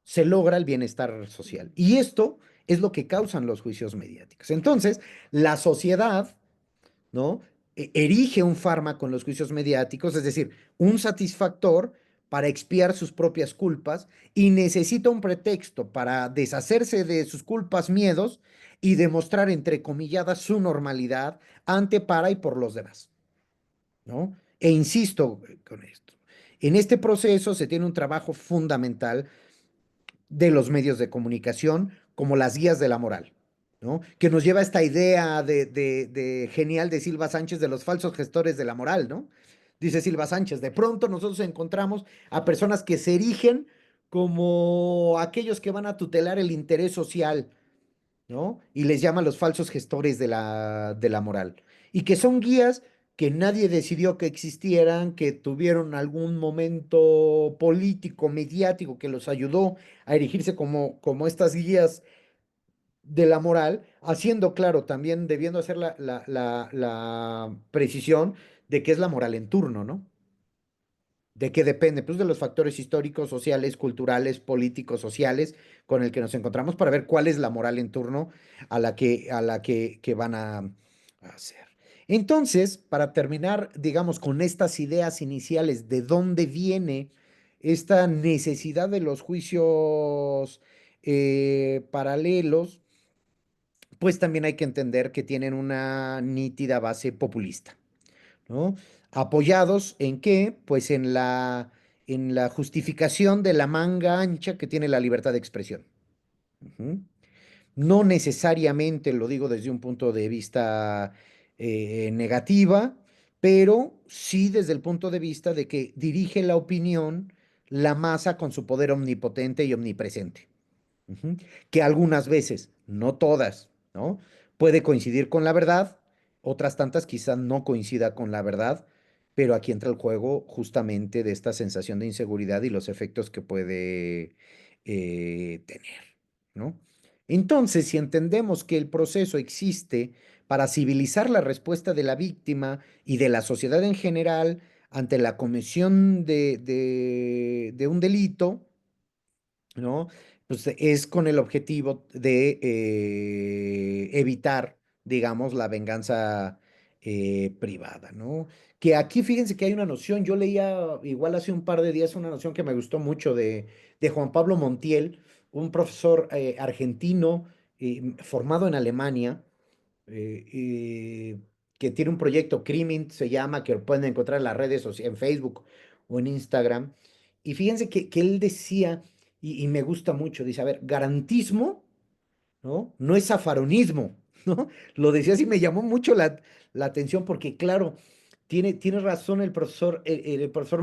se logra el bienestar social. Y esto es lo que causan los juicios mediáticos. Entonces, la sociedad, ¿no? Erige un fármaco en los juicios mediáticos, es decir, un satisfactor para expiar sus propias culpas y necesita un pretexto para deshacerse de sus culpas, miedos y demostrar, entre comilladas, su normalidad ante, para y por los demás, ¿no? E insisto con esto. En este proceso se tiene un trabajo fundamental de los medios de comunicación como las guías de la moral, ¿no? Que nos lleva a esta idea de genial de Silva Sánchez de los falsos gestores de la moral, ¿no? Dice Silva Sánchez, de pronto nosotros encontramos a personas que se erigen como aquellos que van a tutelar el interés social, ¿no? Y les llama los falsos gestores de la moral. Y que son guías que nadie decidió que existieran, que tuvieron algún momento político, mediático, que los ayudó a erigirse como estas guías de la moral, haciendo claro, también debiendo hacer la precisión de qué es la moral en turno, ¿no? ¿De qué depende? Pues de los factores históricos, sociales, culturales, políticos, sociales con el que nos encontramos para ver cuál es la moral en turno que van a hacer. Entonces, para terminar, digamos, con estas ideas iniciales de dónde viene esta necesidad de los juicios paralelos, pues también hay que entender que tienen una nítida base populista, ¿no? ¿Apoyados en qué? Pues en la justificación de la manga ancha que tiene la libertad de expresión. Ujú. No necesariamente lo digo desde un punto de vista negativa, pero sí desde el punto de vista de que dirige la opinión la masa con su poder omnipotente y omnipresente. Ujú. Que algunas veces, no todas, ¿no? Puede coincidir con la verdad, otras tantas quizás no coincida con la verdad, pero aquí entra el juego justamente de esta sensación de inseguridad y los efectos que puede tener, ¿no? Entonces, si entendemos que el proceso existe para civilizar la respuesta de la víctima y de la sociedad en general ante la comisión de un delito, ¿no? Pues es con el objetivo de evitar, digamos, la venganza privada, ¿no? Que aquí fíjense que hay una noción, yo leía igual hace un par de días una noción que me gustó mucho de Juan Pablo Montiel, un profesor argentino formado en Alemania, eh, eh, que tiene un proyecto Crimin, se llama, que lo pueden encontrar en las redes sociales, en Facebook o en Instagram. Y fíjense que él decía, y me gusta mucho, dice, a ver, garantismo, ¿no? No es zafaronismo, ¿no? Lo decía así, me llamó mucho la atención porque, claro, tiene razón el profesor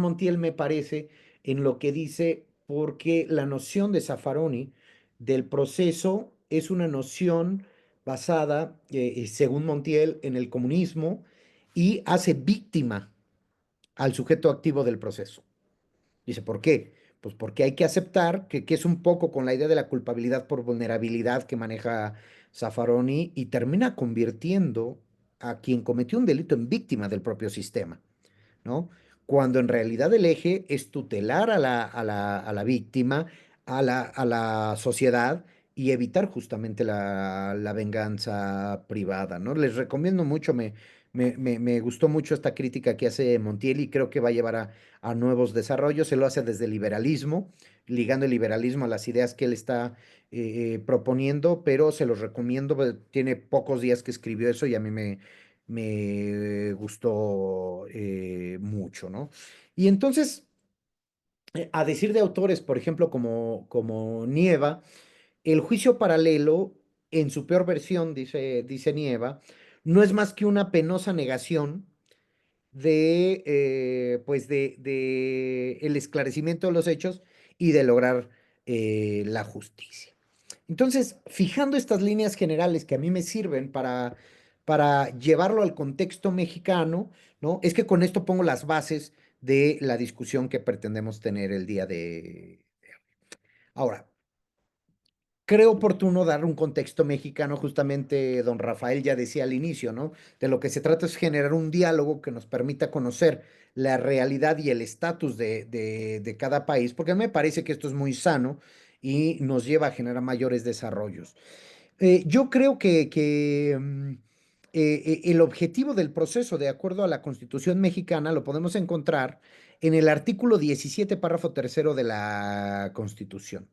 Montiel, me parece, en lo que dice, porque la noción de Zaffaroni del proceso es una noción basada, según Montiel, en el comunismo y hace víctima al sujeto activo del proceso. Dice, ¿por qué? Pues porque hay que aceptar que es un poco con la idea de la culpabilidad por vulnerabilidad que maneja Zaffaroni y termina convirtiendo a quien cometió un delito en víctima del propio sistema, ¿no? Cuando en realidad el eje es tutelar a la víctima, a la sociedad y evitar justamente la venganza privada, ¿no? Les recomiendo mucho, me gustó mucho esta crítica que hace Montiel y creo que va a llevar a nuevos desarrollos. Se lo hace desde el liberalismo, ligando el liberalismo a las ideas que él está proponiendo, pero se los recomiendo, tiene pocos días que escribió eso y a mí me gustó mucho, ¿no? Y entonces, a decir de autores, por ejemplo, como Nieva, el juicio paralelo, en su peor versión, dice Nieva, no es más que una penosa negación pues de el esclarecimiento de los hechos y de lograr la justicia. Entonces, fijando estas líneas generales que a mí me sirven para llevarlo al contexto mexicano, ¿no? Es que con esto pongo las bases de la discusión que pretendemos tener el día de... Ahora, creo oportuno dar un contexto mexicano, justamente don Rafael ya decía al inicio, ¿no? De lo que se trata es generar un diálogo que nos permita conocer la realidad y el estatus de cada país, porque a mí me parece que esto es muy sano y nos lleva a generar mayores desarrollos. Yo creo que el objetivo del proceso, de acuerdo a la Constitución mexicana, lo podemos encontrar en el artículo 17, párrafo tercero de la Constitución,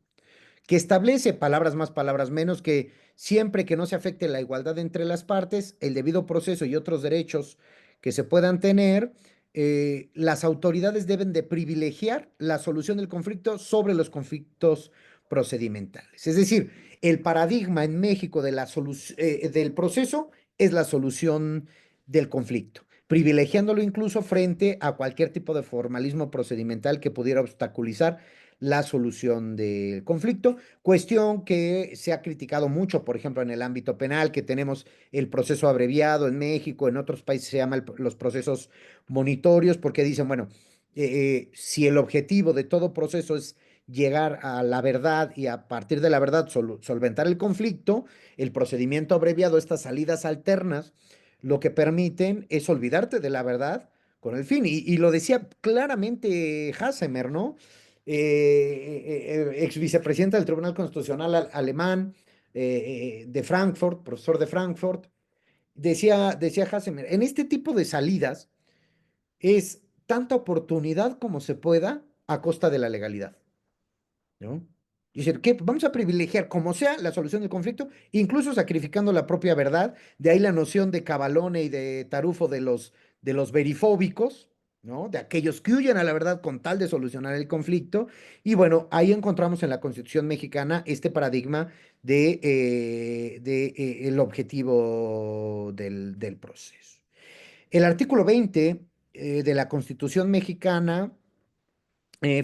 que establece, palabras más, palabras menos, que siempre que no se afecte la igualdad entre las partes, el debido proceso y otros derechos que se puedan tener, las autoridades deben de privilegiar la solución del conflicto sobre los conflictos procedimentales. Es decir, el paradigma en México del proceso es la solución del conflicto, privilegiándolo incluso frente a cualquier tipo de formalismo procedimental que pudiera obstaculizar la solución del conflicto, cuestión que se ha criticado mucho, por ejemplo, en el ámbito penal, que tenemos el proceso abreviado en México, en otros países se llaman los procesos monitorios, porque dicen, bueno, si el objetivo de todo proceso es llegar a la verdad y a partir de la verdad solventar el conflicto, el procedimiento abreviado, estas salidas alternas, lo que permiten es olvidarte de la verdad con el fin. Y lo decía claramente Hassemer, ¿no? Ex vicepresidenta del Tribunal Constitucional alemán, de Frankfurt, profesor de Frankfurt, decía Hassemer, en este tipo de salidas es tanta oportunidad como se pueda a costa de la legalidad, ¿no? Es decir, que vamos a privilegiar como sea la solución del conflicto, incluso sacrificando la propia verdad, de ahí la noción de Cavalone y de Tarufo de los verifóbicos, ¿no? De aquellos que huyen a la verdad con tal de solucionar el conflicto. Y bueno, ahí encontramos en la Constitución mexicana este paradigma de el objetivo del proceso. El artículo 20 de la Constitución mexicana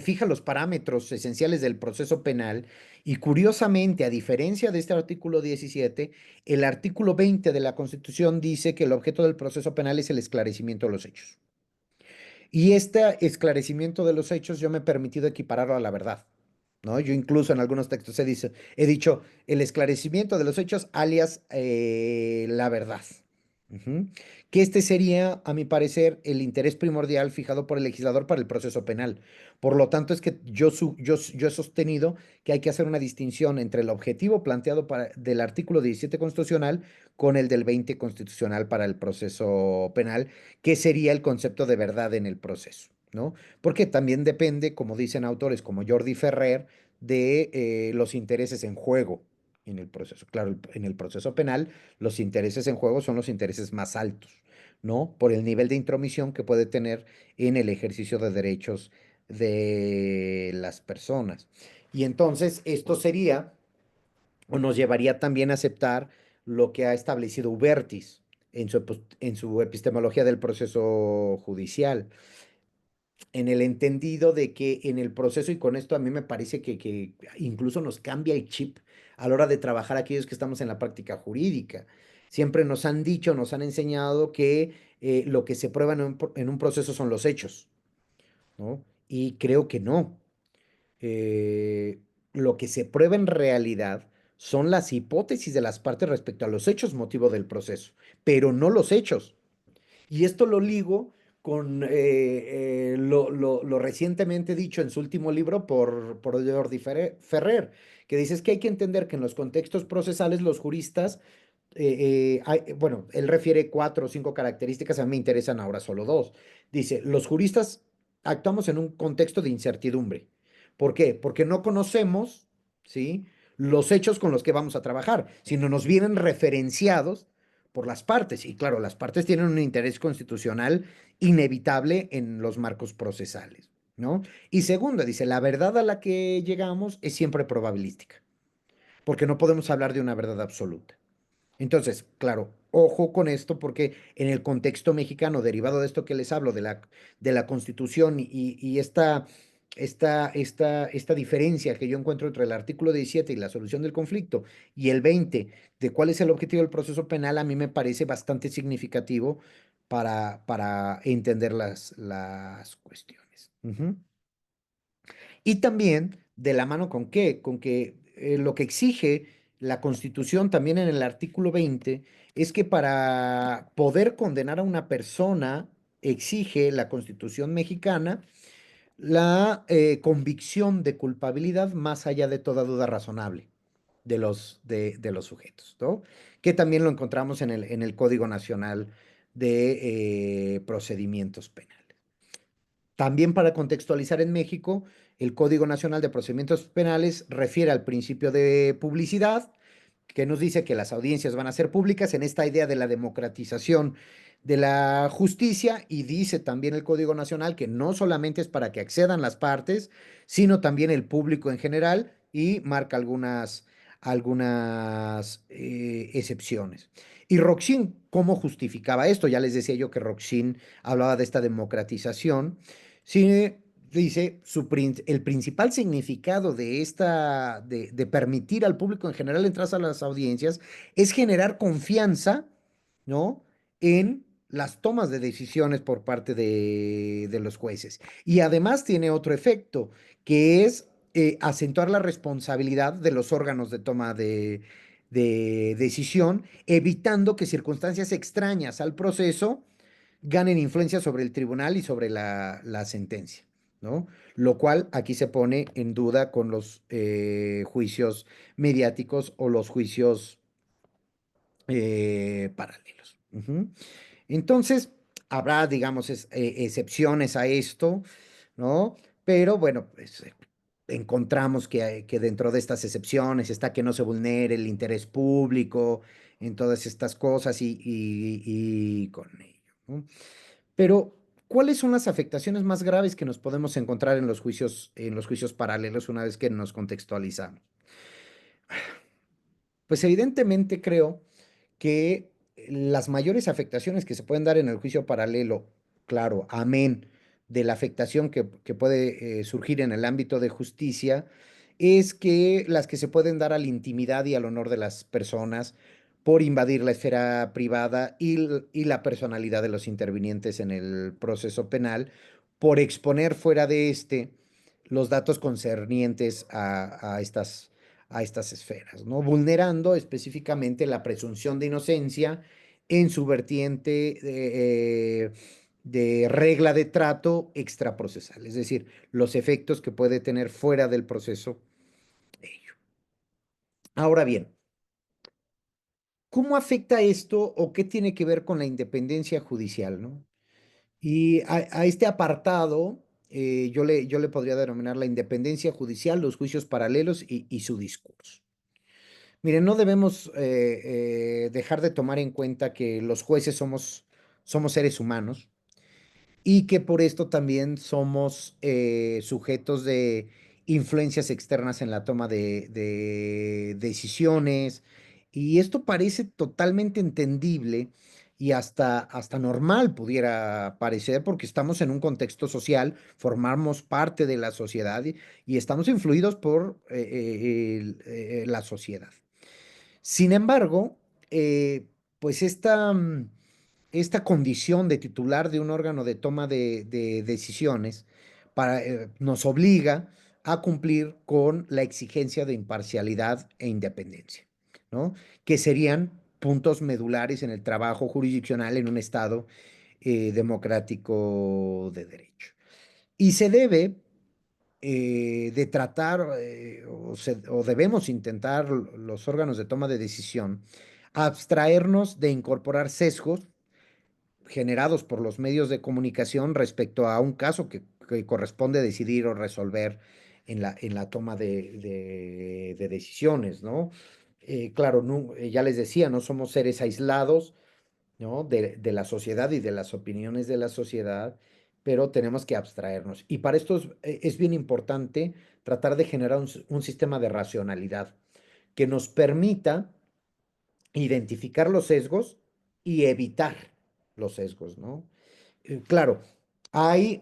fija los parámetros esenciales del proceso penal y curiosamente, a diferencia de este artículo 17, el artículo 20 de la Constitución dice que el objeto del proceso penal es el esclarecimiento de los hechos. Y este esclarecimiento de los hechos yo me he permitido equipararlo a la verdad, ¿no? Yo incluso en algunos textos he dicho el esclarecimiento de los hechos alias la verdad. Ujú. Que este sería, a mi parecer, el interés primordial fijado por el legislador para el proceso penal. Por lo tanto, es que yo he sostenido que hay que hacer una distinción entre el objetivo planteado del artículo 17 constitucional con el del 20 constitucional para el proceso penal, que sería el concepto de verdad en el proceso, ¿no? Porque también depende, como dicen autores como Jordi Ferrer, de los intereses en juego en el proceso. Claro, en el proceso penal, los intereses en juego son los intereses más altos, ¿no? Por el nivel de intromisión que puede tener en el ejercicio de derechos de las personas. Y entonces esto sería, o nos llevaría también a aceptar lo que ha establecido Hubertis en su epistemología del proceso judicial, en el entendido de que en el proceso, y con esto a mí me parece que incluso nos cambia el chip a la hora de trabajar aquellos que estamos en la práctica jurídica. Siempre nos han dicho, nos han enseñado que lo que se prueba en un proceso son los hechos, ¿no? Y creo que no. eh, lo que se prueba en realidad son las hipótesis de las partes respecto a los hechos motivo del proceso, pero no los hechos. Y esto lo ligo con lo recientemente dicho en su último libro por Jordi Ferrer, que dice es que hay que entender que en los contextos procesales los juristas, bueno, él refiere 4 o 5 características, a mí me interesan ahora solo dos. Dice, los juristas actuamos en un contexto de incertidumbre. ¿Por qué? Porque no conocemos, ¿sí? Los hechos con los que vamos a trabajar, sino nos vienen referenciados por las partes. Y claro, las partes tienen un interés constitucional inevitable en los marcos procesales, ¿no? Y segundo, dice, la verdad a la que llegamos es siempre probabilística, porque no podemos hablar de una verdad absoluta. Entonces, claro, ojo con esto porque en el contexto mexicano, derivado de esto que les hablo, de la Constitución y esta diferencia que yo encuentro entre el artículo 17 y la solución del conflicto y el 20 de cuál es el objetivo del proceso penal, a mí me parece bastante significativo para entender las cuestiones. Ujú. Y también, ¿de la mano con qué? Con que lo que exige la Constitución también en el artículo 20 es que para poder condenar a una persona, exige la Constitución mexicana la convicción de culpabilidad más allá de toda duda razonable de los sujetos, ¿no? Que también lo encontramos en el Código Nacional de Procedimientos Penales. También para contextualizar en México, el Código Nacional de Procedimientos Penales refiere al principio de publicidad, que nos dice que las audiencias van a ser públicas en esta idea de la democratización de la justicia y dice también el Código Nacional que no solamente es para que accedan las partes, sino también el público en general y marca algunas excepciones. Y Roxin, ¿cómo justificaba esto? Ya les decía yo que Roxin hablaba de esta democratización. Sí, dice, el principal significado de permitir al público en general entrar a las audiencias es generar confianza, ¿no? En las tomas de decisiones por parte de los jueces. Y además tiene otro efecto, que es acentuar la responsabilidad de los órganos de toma de decisión, evitando que circunstancias extrañas al proceso ganen influencia sobre el tribunal y sobre la sentencia, ¿no? Lo cual aquí se pone en duda con los juicios mediáticos o los juicios paralelos. Ujú. Entonces, habrá, digamos, excepciones a esto, ¿no? Pero bueno, pues encontramos que dentro de estas excepciones está que no se vulnere el interés público en todas estas cosas y con ello, ¿no? Pero, ¿cuáles son las afectaciones más graves que nos podemos encontrar en los juicios paralelos una vez que nos contextualizamos? Pues evidentemente creo que las mayores afectaciones que se pueden dar en el juicio paralelo, claro, amén de la afectación que puede surgir en el ámbito de justicia, es que las que se pueden dar a la intimidad y al honor de las personas por invadir la esfera privada y la personalidad de los intervinientes en el proceso penal, por exponer fuera de los datos concernientes a estas esferas, ¿no? Vulnerando específicamente la presunción de inocencia en su vertiente de regla de trato extraprocesal, es decir, los efectos que puede tener fuera del proceso ello. Ahora bien, ¿cómo afecta esto o qué tiene que ver con la independencia judicial, ¿no? Y a este apartado, yo le podría denominar la independencia judicial, los juicios paralelos y su discurso. Miren, no debemos dejar de tomar en cuenta que los jueces somos seres humanos y que por esto también somos sujetos de influencias externas en la toma de decisiones. Y esto parece totalmente entendible y hasta normal pudiera parecer porque estamos en un contexto social, formamos parte de la sociedad y estamos influidos por la sociedad. Sin embargo, pues esta condición de titular de un órgano de toma de decisiones nos obliga a cumplir con la exigencia de imparcialidad e independencia, ¿no? Que serían puntos medulares en el trabajo jurisdiccional en un Estado democrático de derecho. Y se debe de tratar, o debemos intentar los órganos de toma de decisión, abstraernos de incorporar sesgos generados por los medios de comunicación respecto a un caso que corresponde decidir o resolver en la toma de decisiones, ¿no? Claro, ya les decía, no somos seres aislados, ¿no? De la sociedad y de las opiniones de la sociedad, pero tenemos que abstraernos. Y para esto es bien importante tratar de generar un sistema de racionalidad que nos permita identificar los sesgos y evitar los sesgos, ¿no? Claro, hay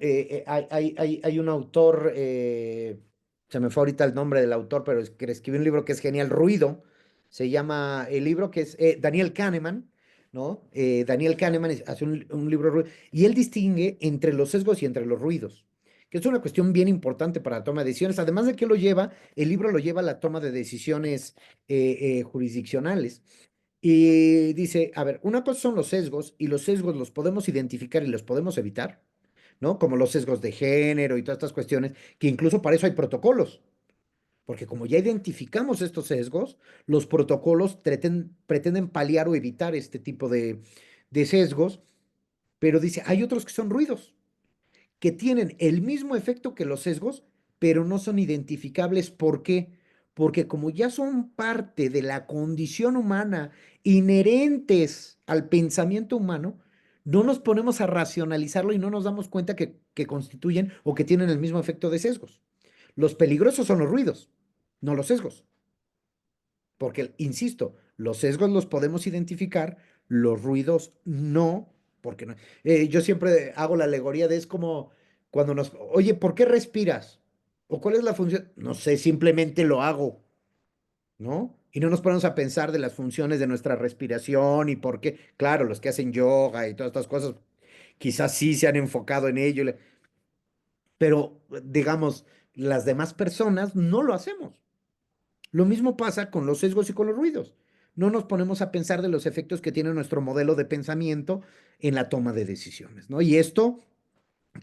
un autor, se me fue ahorita el nombre del autor, pero es que escribió un libro que es genial, Ruido, se llama el libro que es Daniel Kahneman, ¿no? Daniel Kahneman hace un libro, y él distingue entre los sesgos y entre los ruidos, que es una cuestión bien importante para la toma de decisiones, además de que lo lleva, el libro lo lleva a la toma de decisiones jurisdiccionales. Y dice, a ver, una cosa son los sesgos y los sesgos los podemos identificar y los podemos evitar, ¿no? Como los sesgos de género y todas estas cuestiones, que incluso para eso hay protocolos, porque como ya identificamos estos sesgos, los protocolos pretenden paliar o evitar este tipo de sesgos, pero dice, hay otros que son ruidos que tienen el mismo efecto que los sesgos, pero no son identificables. ¿Por qué? Porque como ya son parte de la condición humana, inherentes al pensamiento humano, no nos ponemos a racionalizarlo y no nos damos cuenta que constituyen o que tienen el mismo efecto de sesgos. Los peligrosos son los ruidos, no los sesgos. Porque, insisto, los sesgos los podemos identificar, los ruidos no, porque no. Yo siempre hago la alegoría de es como cuando oye, ¿por qué respiras? ¿O cuál es la función? No sé, simplemente lo hago, ¿no? Y no nos ponemos a pensar de las funciones de nuestra respiración y por qué. Claro, los que hacen yoga y todas estas cosas, quizás sí se han enfocado en ello, pero digamos, las demás personas no lo hacemos. Lo mismo pasa con los sesgos y con los ruidos. No nos ponemos a pensar de los efectos que tiene nuestro modelo de pensamiento en la toma de decisiones, ¿no? Y esto,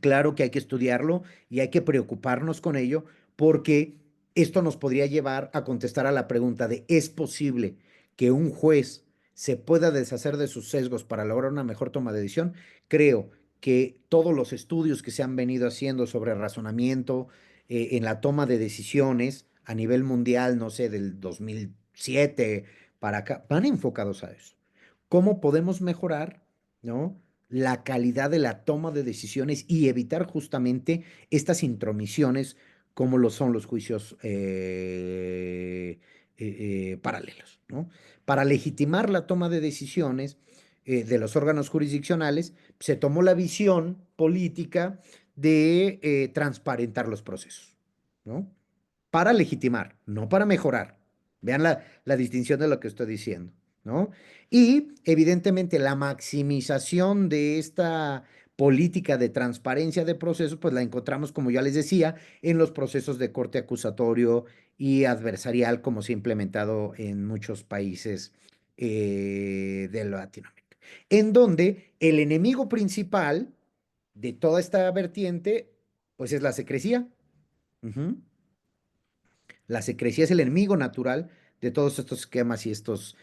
claro que hay que estudiarlo y hay que preocuparnos con ello porque esto nos podría llevar a contestar a la pregunta de ¿es posible que un juez se pueda deshacer de sus sesgos para lograr una mejor toma de decisión? Creo que todos los estudios que se han venido haciendo sobre razonamiento en la toma de decisiones a nivel mundial, no sé, del 2007 para acá, van enfocados a eso. ¿Cómo podemos mejorar, ¿no? La calidad de la toma de decisiones y evitar justamente estas intromisiones como lo son los juicios paralelos, ¿no? Para legitimar la toma de decisiones de los órganos jurisdiccionales, se tomó la visión política de transparentar los procesos, ¿no? Para legitimar, no para mejorar. Vean la distinción de lo que estoy diciendo, ¿no? Y evidentemente la maximización de esta política de transparencia de procesos, pues la encontramos, como ya les decía, en los procesos de corte acusatorio y adversarial, como se ha implementado en muchos países de Latinoamérica, en donde el enemigo principal de toda esta vertiente, pues es la secrecía. Ujú. La secrecía es el enemigo natural de todos estos esquemas y estos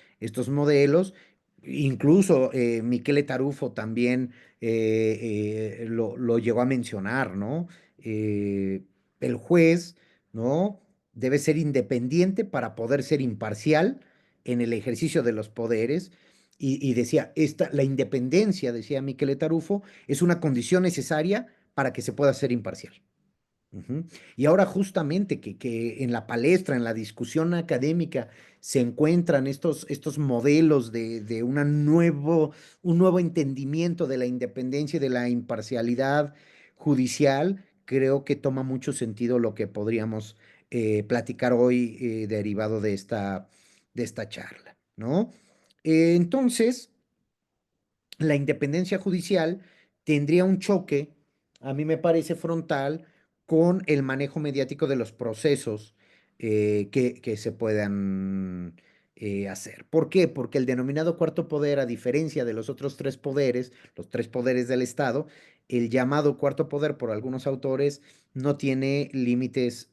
modelos. Incluso Michele Tarufo también lo llegó a mencionar, ¿no? Eh, el juez, ¿no? Debe ser independiente para poder ser imparcial en el ejercicio de los poderes. Y decía, la independencia, decía Michele Tarufo, es una condición necesaria para que se pueda ser imparcial. Ujú. Y ahora justamente que en la palestra, en la discusión académica, se encuentran estos modelos de un nuevo entendimiento de la independencia y de la imparcialidad judicial, creo que toma mucho sentido lo que podríamos platicar hoy derivado de esta charla, ¿no? Entonces, la independencia judicial tendría un choque, a mí me parece frontal, con el manejo mediático de los procesos que se puedan hacer. ¿Por qué? Porque el denominado cuarto poder, a diferencia de los otros tres poderes, los tres poderes del Estado, el llamado cuarto poder por algunos autores no tiene límites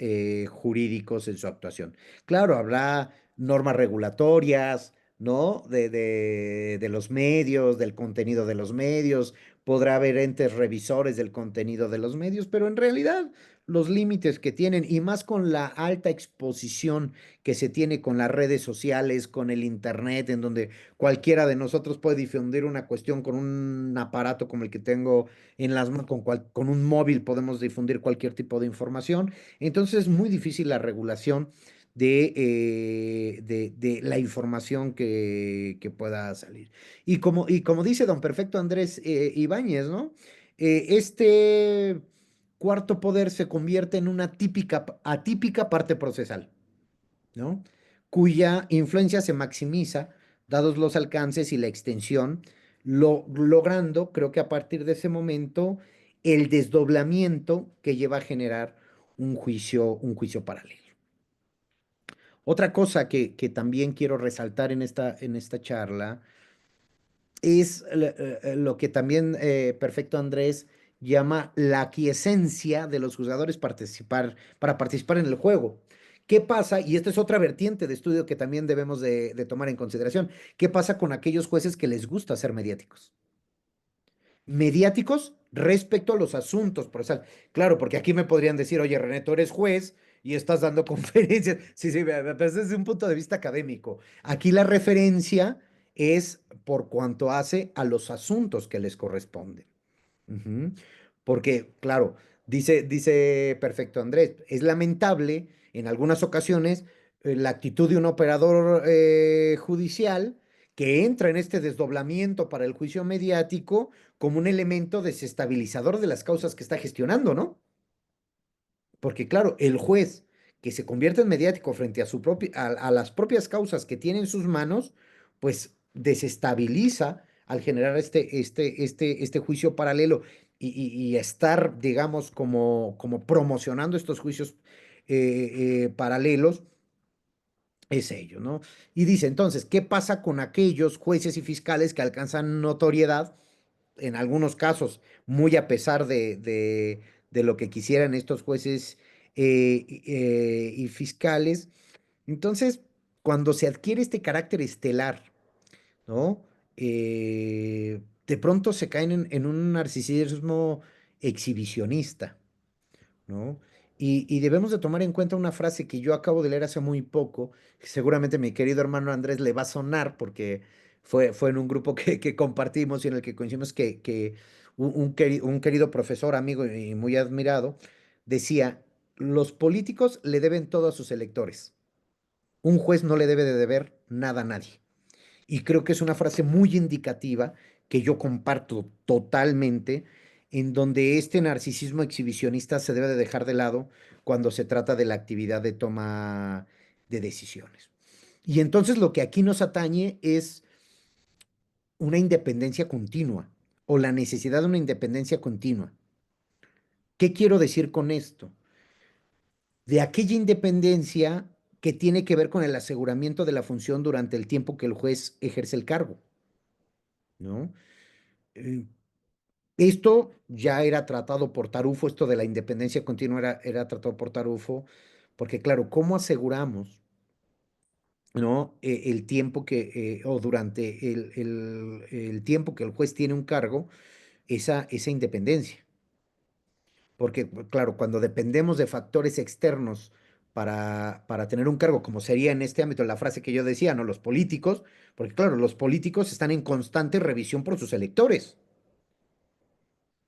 jurídicos en su actuación. Claro, habrá normas regulatorias, ¿no? De los medios, del contenido de los medios, podrá haber entes revisores del contenido de los medios, pero en realidad los límites que tienen, y más con la alta exposición que se tiene con las redes sociales, con el internet, en donde cualquiera de nosotros puede difundir una cuestión con un aparato como el que tengo en las manos, con un móvil podemos difundir cualquier tipo de información. Entonces es muy difícil la regulación de la información que pueda salir. Y como dice don Perfecto Andrés Ibáñez, ¿no? Este cuarto poder se convierte en una atípica parte procesal, ¿no? Cuya influencia se maximiza, dados los alcances y la extensión, logrando, creo que a partir de ese momento, el desdoblamiento que lleva a generar un juicio paralelo. Otra cosa que también quiero resaltar en esta charla es lo que también Perfecto Andrés llama la aquiescencia de los jugadores para participar en el juego. ¿Qué pasa? Y esta es otra vertiente de estudio que también debemos de tomar en consideración. ¿Qué pasa con aquellos jueces que les gusta ser mediáticos? Mediáticos respecto a los asuntos procesales. Claro, porque aquí me podrían decir, oye, René, tú eres juez y estás dando conferencias. Sí, sí, pero es desde un punto de vista académico. Aquí la referencia es por cuanto hace a los asuntos que les corresponden. Ujú. Porque, claro, dice Perfecto Andrés, es lamentable en algunas ocasiones la actitud de un operador judicial que entra en este desdoblamiento para el juicio mediático como un elemento desestabilizador de las causas que está gestionando, ¿no? Porque, claro, el juez que se convierte en mediático frente a las propias causas que tiene en sus manos, pues desestabiliza al generar este juicio paralelo y estar, digamos, como promocionando estos juicios paralelos, es ello, ¿no? Y dice entonces, ¿qué pasa con aquellos jueces y fiscales que alcanzan notoriedad, en algunos casos, muy a pesar de lo que quisieran estos jueces y fiscales? Entonces, cuando se adquiere este carácter estelar, ¿no? De pronto se caen en un narcisismo exhibicionista, ¿no? Y debemos de tomar en cuenta una frase que yo acabo de leer hace muy poco, que seguramente mi querido hermano Andrés le va a sonar porque fue en un grupo que compartimos y en el que coincidimos que un querido profesor, amigo y muy admirado, decía, los políticos le deben todo a sus electores. Un juez no le debe de deber nada a nadie. Y creo que es una frase muy indicativa que yo comparto totalmente, en donde este narcisismo exhibicionista se debe de dejar de lado cuando se trata de la actividad de toma de decisiones. Y entonces lo que aquí nos atañe es una independencia continua o la necesidad de una independencia continua. ¿Qué quiero decir con esto? De aquella independencia que tiene que ver con el aseguramiento de la función durante el tiempo que el juez ejerce el cargo, ¿no? Eh, Esto ya era tratado por Tarufo, esto de la independencia continua era tratado por Tarufo, porque claro, ¿cómo aseguramos, ¿no? El tiempo o durante el tiempo que el juez tiene un cargo, esa independencia? Porque, claro, cuando dependemos de factores externos para tener un cargo, como sería en este ámbito la frase que yo decía, ¿no? Los políticos, porque claro, los políticos están en constante revisión por sus electores.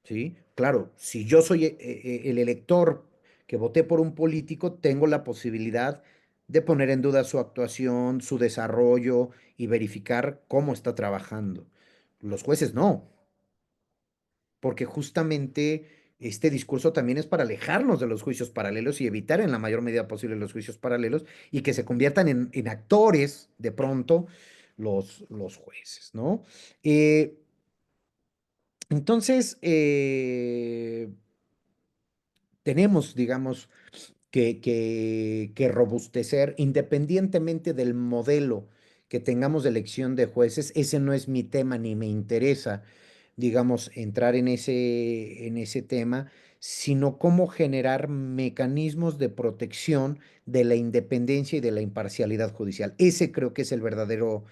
¿Sí? Claro, si yo soy el elector que voté por un político, tengo la posibilidad de poner en duda su actuación, su desarrollo y verificar cómo está trabajando. Los jueces no, porque justamente este discurso también es para alejarnos de los juicios paralelos y evitar en la mayor medida posible los juicios paralelos y que se conviertan en actores de pronto los jueces, ¿no? Entonces, tenemos, digamos, que robustecer, independientemente del modelo que tengamos de elección de jueces. Ese no es mi tema ni me interesa, digamos, entrar en ese tema, sino cómo generar mecanismos de protección de la independencia y de la imparcialidad judicial. Ese creo que es el verdadero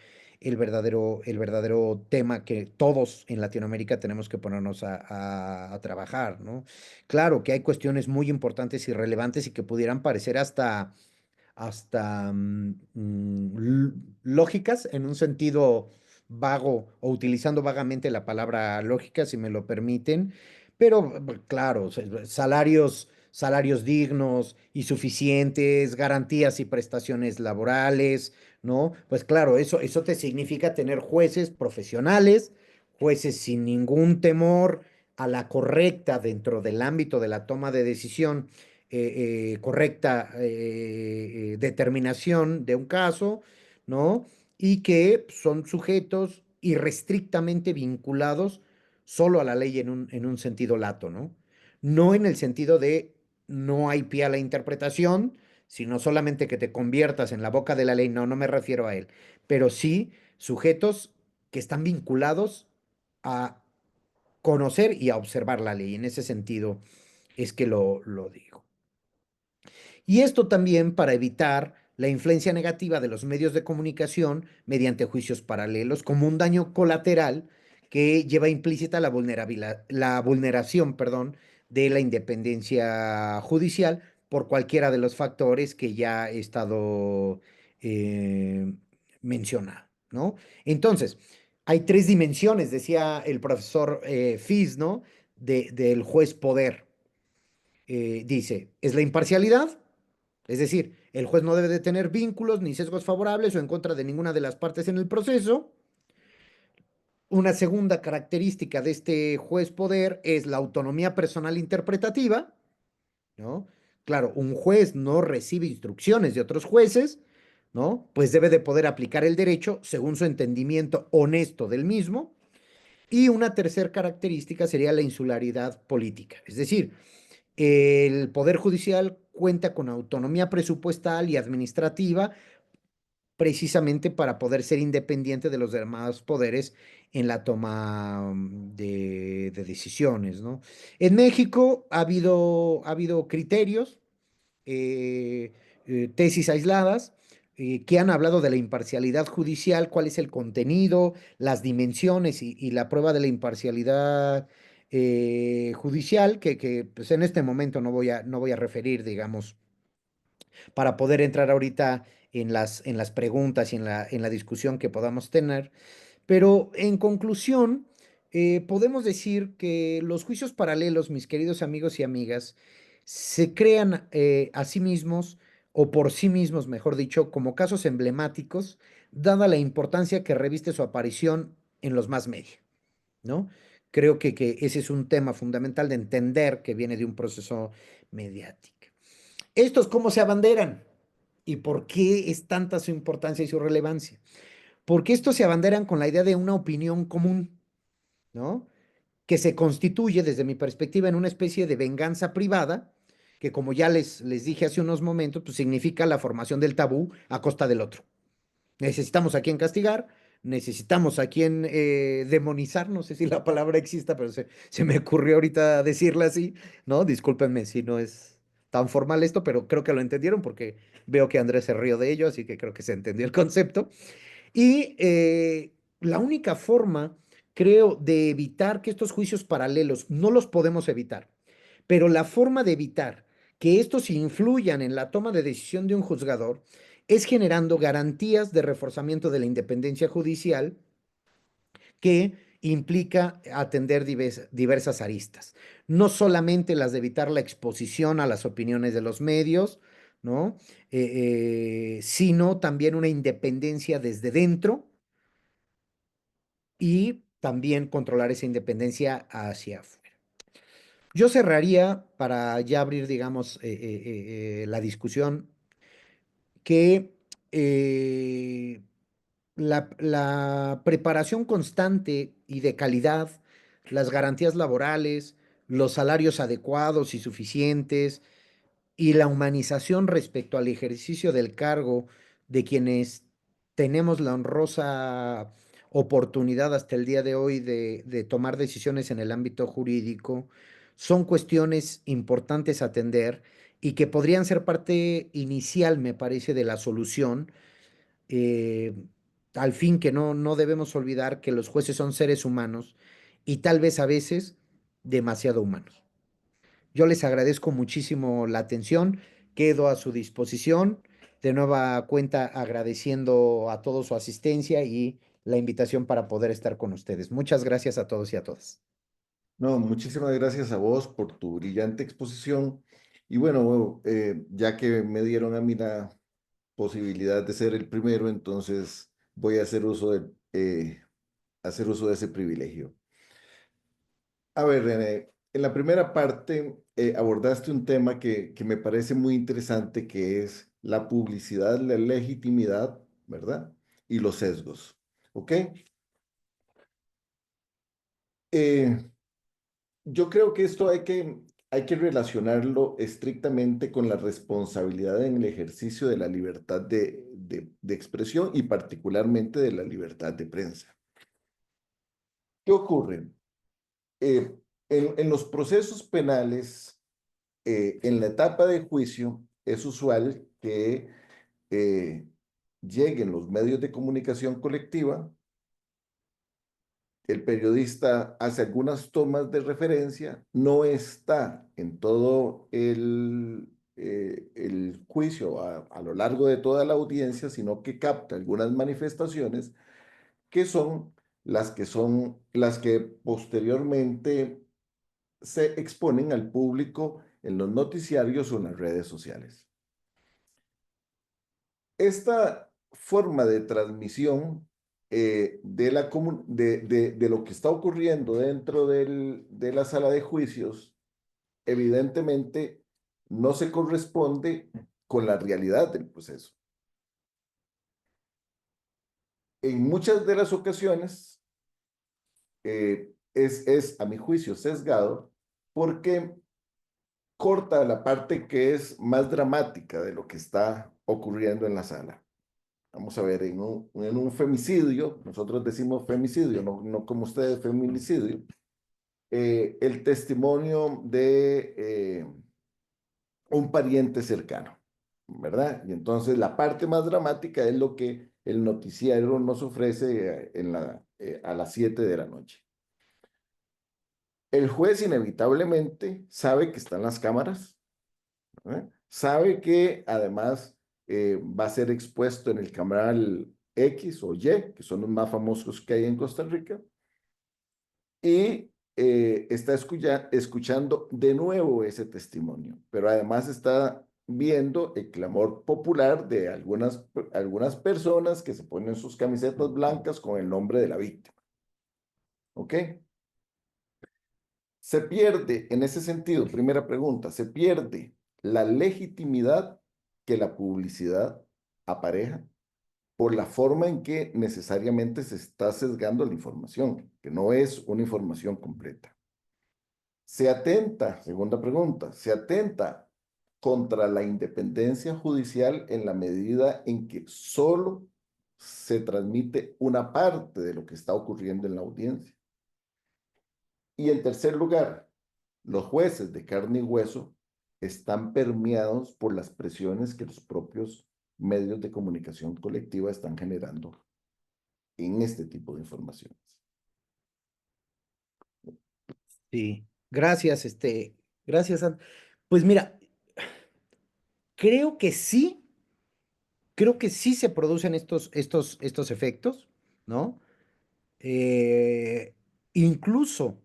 tema que todos en Latinoamérica tenemos que ponernos a trabajar, ¿no? Claro que hay cuestiones muy importantes y relevantes y que pudieran parecer hasta lógicas en un sentido vago o utilizando vagamente la palabra lógica, si me lo permiten, pero claro, salarios dignos y suficientes, garantías y prestaciones laborales, ¿no? Pues claro, eso te significa tener jueces profesionales, jueces sin ningún temor a la correcta dentro del ámbito de la toma de decisión, correcta determinación de un caso, ¿no? Y que son sujetos irrestrictamente vinculados solo a la ley en un sentido lato, ¿no? No en el sentido de no hay pie a la interpretación, sino solamente que te conviertas en la boca de la ley. No, no me refiero a él, pero sí sujetos que están vinculados a conocer y a observar la ley. En ese sentido es que lo digo. Y esto también para evitar la influencia negativa de los medios de comunicación mediante juicios paralelos como un daño colateral que lleva implícita la vulneración, perdón, de la independencia judicial por cualquiera de los factores que ya he estado eh, mencionando, ¿no? Entonces, hay tres dimensiones, decía el profesor Fis, ¿no? Del juez poder. Dice, es la imparcialidad, es decir, el juez no debe de tener vínculos ni sesgos favorables o en contra de ninguna de las partes en el proceso. Una segunda característica de este juez poder es la autonomía personal interpretativa, ¿no? Claro, un juez no recibe instrucciones de otros jueces, ¿no? Pues debe de poder aplicar el derecho según su entendimiento honesto del mismo. Y una tercera característica sería la insularidad política, es decir, el Poder Judicial cuenta con autonomía presupuestal y administrativa precisamente para poder ser independiente de los demás poderes en la toma de decisiones, ¿no? En México ha habido criterios, eh, tesis aisladas, que han hablado de la imparcialidad judicial, cuál es el contenido, las dimensiones y la prueba de la imparcialidad judicial, pues en este momento no voy a referir, digamos, para poder entrar ahorita en las preguntas y en la discusión que podamos tener. Pero en conclusión, podemos decir que los juicios paralelos, mis queridos amigos y amigas, se crean a sí mismos, o por sí mismos, mejor dicho, como casos emblemáticos, dada la importancia que reviste su aparición en los más media, ¿no? Creo que ese es un tema fundamental de entender que viene de un proceso mediático. ¿Estos cómo se abanderan? ¿Y por qué es tanta su importancia y su relevancia? Porque estos se abanderan con la idea de una opinión común, ¿no? Que se constituye, desde mi perspectiva, en una especie de venganza privada, que como ya les dije hace unos momentos, pues significa la formación del tabú a costa del otro. Necesitamos a quien castigar, necesitamos a quien demonizar, no sé si la palabra exista, pero se me ocurrió ahorita decirla así, ¿no? Discúlpenme si no es tan formal esto, pero creo que lo entendieron porque veo que Andrés se rió de ello, así que creo que se entendió el concepto. Y la única forma, creo, de evitar que estos juicios paralelos no los podemos evitar, pero la forma de evitar que estos influyan en la toma de decisión de un juzgador es generando garantías de reforzamiento de la independencia judicial que implica atender diversas aristas. No solamente las de evitar la exposición a las opiniones de los medios, ¿no? Sino también una independencia desde dentro y también controlar esa independencia hacia afuera. Yo cerraría para ya abrir, digamos, la discusión que la preparación constante y de calidad, las garantías laborales, los salarios adecuados y suficientes y la humanización respecto al ejercicio del cargo de quienes tenemos la honrosa oportunidad hasta el día de hoy de tomar decisiones en el ámbito jurídico, son cuestiones importantes a atender y que podrían ser parte inicial, me parece, de la solución. eh, Al fin que no debemos olvidar que los jueces son seres humanos y tal vez a veces demasiado humanos. Yo les agradezco muchísimo la atención, quedo a su disposición. De nueva cuenta, agradeciendo a todos su asistencia y la invitación para poder estar con ustedes. Muchas gracias a todos y a todas. No, muchísimas gracias a vos por tu brillante exposición. Y bueno, ya que me dieron a mí la posibilidad de ser el primero, entonces voy a hacer uso de ese privilegio. A ver, René, en la primera parte abordaste un tema que me parece muy interesante, que es la publicidad, la legitimidad, ¿verdad? Y los sesgos, ¿ok? Eh, yo creo que esto hay que relacionarlo estrictamente con la responsabilidad en el ejercicio de la libertad de expresión y particularmente de la libertad de prensa. ¿Qué ocurre? Eh, en los procesos penales, en la etapa de juicio, es usual que eh, lleguen los medios de comunicación colectiva, el periodista hace algunas tomas de referencia, no está en todo el juicio a lo largo de toda la audiencia, sino que capta algunas manifestaciones que son las que posteriormente se exponen al público en los noticiarios o en las redes sociales. Esta forma de transmisión de lo que está ocurriendo dentro de la sala de juicios, evidentemente no se corresponde con la realidad del proceso. En muchas de las ocasiones a mi juicio, sesgado porque corta la parte que es más dramática de lo que está ocurriendo en la sala. Vamos a ver, en un femicidio, nosotros decimos femicidio, no como ustedes, feminicidio, el testimonio de un pariente cercano, ¿verdad? Y entonces la parte más dramática es lo que el noticiero nos ofrece a las 7 de la noche. El juez inevitablemente sabe que están las cámaras, ¿verdad? Sabe que además va a ser expuesto en el canal X o Y, que son los más famosos que hay en Costa Rica, y está escuchando de nuevo ese testimonio, pero además está viendo el clamor popular de algunas personas que se ponen sus camisetas blancas con el nombre de la víctima. ¿Ok? Se pierde, en ese sentido, primera pregunta, se pierde la legitimidad que la publicidad apareja por la forma en que necesariamente se está sesgando la información, que no es una información completa. Se atenta, segunda pregunta, se atenta contra la independencia judicial en la medida en que solo se transmite una parte de lo que está ocurriendo en la audiencia. Y en tercer lugar, los jueces de carne y hueso están permeados por las presiones que los propios medios de comunicación colectiva están generando en este tipo de informaciones. Sí, gracias, gracias. Pues mira, creo que sí, creo que sí se producen estos efectos, ¿no? Eh, incluso,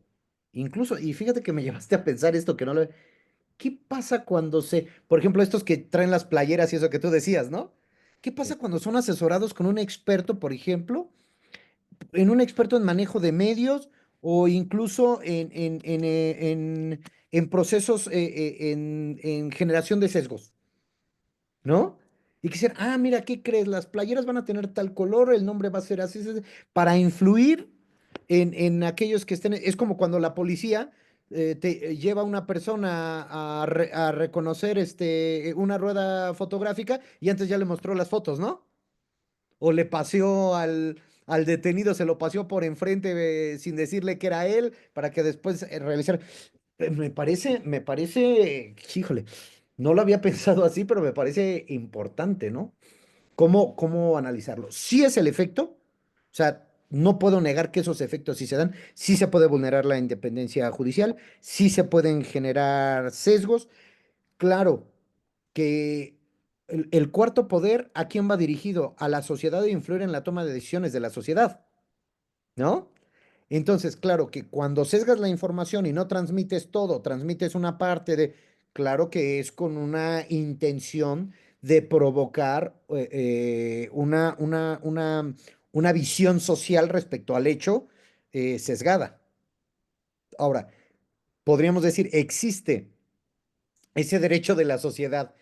incluso, y fíjate que me llevaste a pensar esto que no lo... ¿Qué pasa cuando por ejemplo, estos que traen las playeras y eso que tú decías, ¿no? ¿Qué pasa cuando son asesorados con un experto, por ejemplo, en un experto en manejo de medios o incluso en procesos, en generación de sesgos, ¿no? Y quisiera, mira, ¿qué crees? Las playeras van a tener tal color, el nombre va a ser así, así, así", para influir en aquellos que estén. Es como cuando la policía lleva una persona a reconocer una rueda fotográfica y antes ya le mostró las fotos, ¿no? O le paseó al detenido, se lo paseó por enfrente sin decirle que era él, para que después realizara. Híjole, no lo había pensado así, pero me parece importante, ¿no? ¿Cómo analizarlo? Sí es el efecto, o sea, no puedo negar que esos efectos sí se dan, sí se puede vulnerar la independencia judicial, sí se pueden generar sesgos. Claro que el cuarto poder, ¿a quién va dirigido? A la sociedad de influir en la toma de decisiones de la sociedad, ¿no? Entonces, claro que cuando sesgas la información y no transmites todo, transmites una parte claro que es con una intención de provocar una visión social respecto al hecho sesgada. Ahora, podríamos decir, existe ese derecho de la sociedad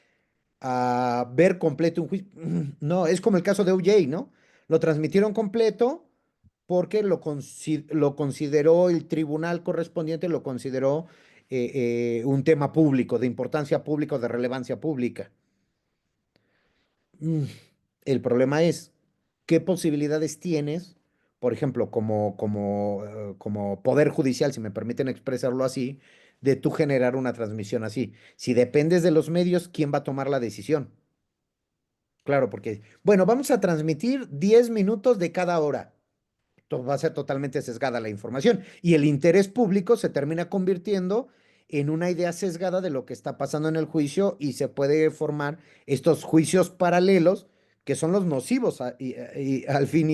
a ver completo un juicio. No, es como el caso de OJ, ¿no? Lo transmitieron completo porque lo consideró el tribunal correspondiente, lo consideró un tema público, de importancia pública o de relevancia pública. Mm, El problema es, ¿qué posibilidades tienes, por ejemplo, como poder judicial, si me permiten expresarlo así, de tú generar una transmisión así? Si dependes de los medios, ¿quién va a tomar la decisión? Claro, porque, bueno, vamos a transmitir 10 minutos de cada hora. Va a ser totalmente sesgada la información y el interés público se termina convirtiendo en una idea sesgada de lo que está pasando en el juicio y se puede formar estos juicios paralelos que son los nocivos y al fin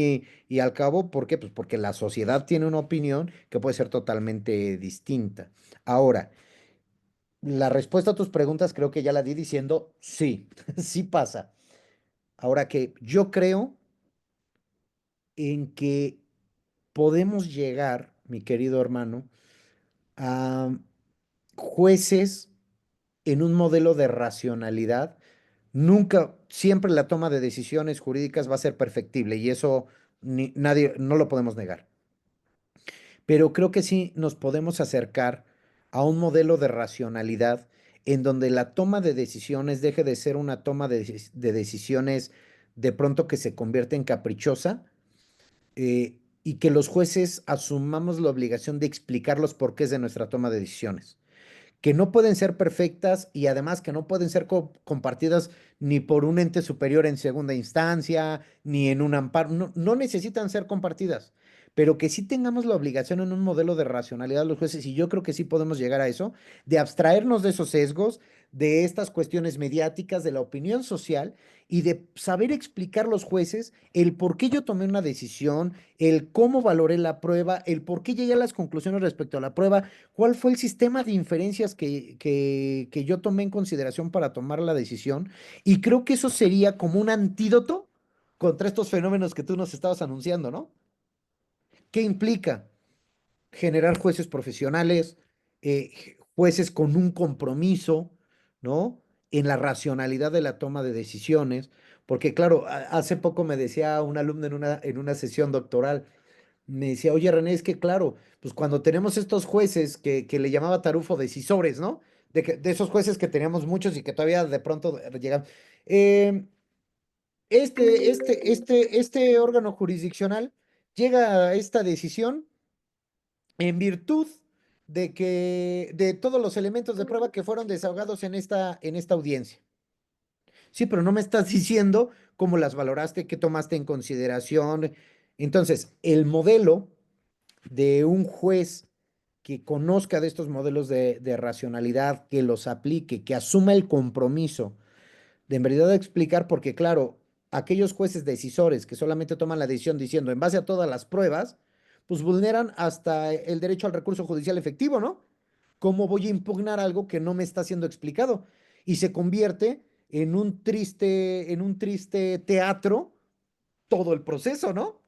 y al cabo. ¿Por qué? Pues porque la sociedad tiene una opinión que puede ser totalmente distinta. Ahora, la respuesta a tus preguntas creo que ya la di diciendo sí, sí pasa. Ahora que yo creo en que podemos llegar, mi querido hermano, a jueces en un modelo de racionalidad. Nunca, siempre la toma de decisiones jurídicas va a ser perfectible y eso nadie, no lo podemos negar. Pero creo que sí nos podemos acercar a un modelo de racionalidad en donde la toma de decisiones deje de ser una toma de decisiones de pronto que se convierte en caprichosa, y que los jueces asumamos la obligación de explicar los porqués de nuestra toma de decisiones, que no pueden ser perfectas y además que no pueden ser compartidas ni por un ente superior en segunda instancia, ni en un amparo, no, no necesitan ser compartidas, pero que sí tengamos la obligación en un modelo de racionalidad de los jueces, y yo creo que sí podemos llegar a eso, de abstraernos de esos sesgos, de estas cuestiones mediáticas, de la opinión social, y de saber explicar los jueces el por qué yo tomé una decisión, el cómo valoré la prueba, el por qué llegué a las conclusiones respecto a la prueba, cuál fue el sistema de inferencias que yo tomé en consideración para tomar la decisión. Y creo que eso sería como un antídoto contra estos fenómenos que tú nos estabas anunciando, ¿no? ¿Qué implica? Generar jueces profesionales, jueces con un compromiso, ¿no? En la racionalidad de la toma de decisiones. Porque claro, hace poco me decía un alumno en una sesión doctoral, me decía, oye René, es que claro, pues cuando tenemos estos jueces que le llamaba Tarufo decisores, ¿no? De esos jueces que teníamos muchos y que todavía de pronto llegan. eh, este órgano jurisdiccional llega a esta decisión en virtud de todos los elementos de prueba que fueron desahogados en esta audiencia. Sí, pero no me estás diciendo cómo las valoraste, qué tomaste en consideración. Entonces, el modelo de un juez que conozca de estos modelos de racionalidad, que los aplique, que asuma el compromiso de en verdad explicar, porque claro, aquellos jueces decisores que solamente toman la decisión diciendo en base a todas las pruebas, pues vulneran hasta el derecho al recurso judicial efectivo, ¿no? ¿Cómo voy a impugnar algo que no me está siendo explicado? Y se convierte en un triste teatro todo el proceso, ¿no?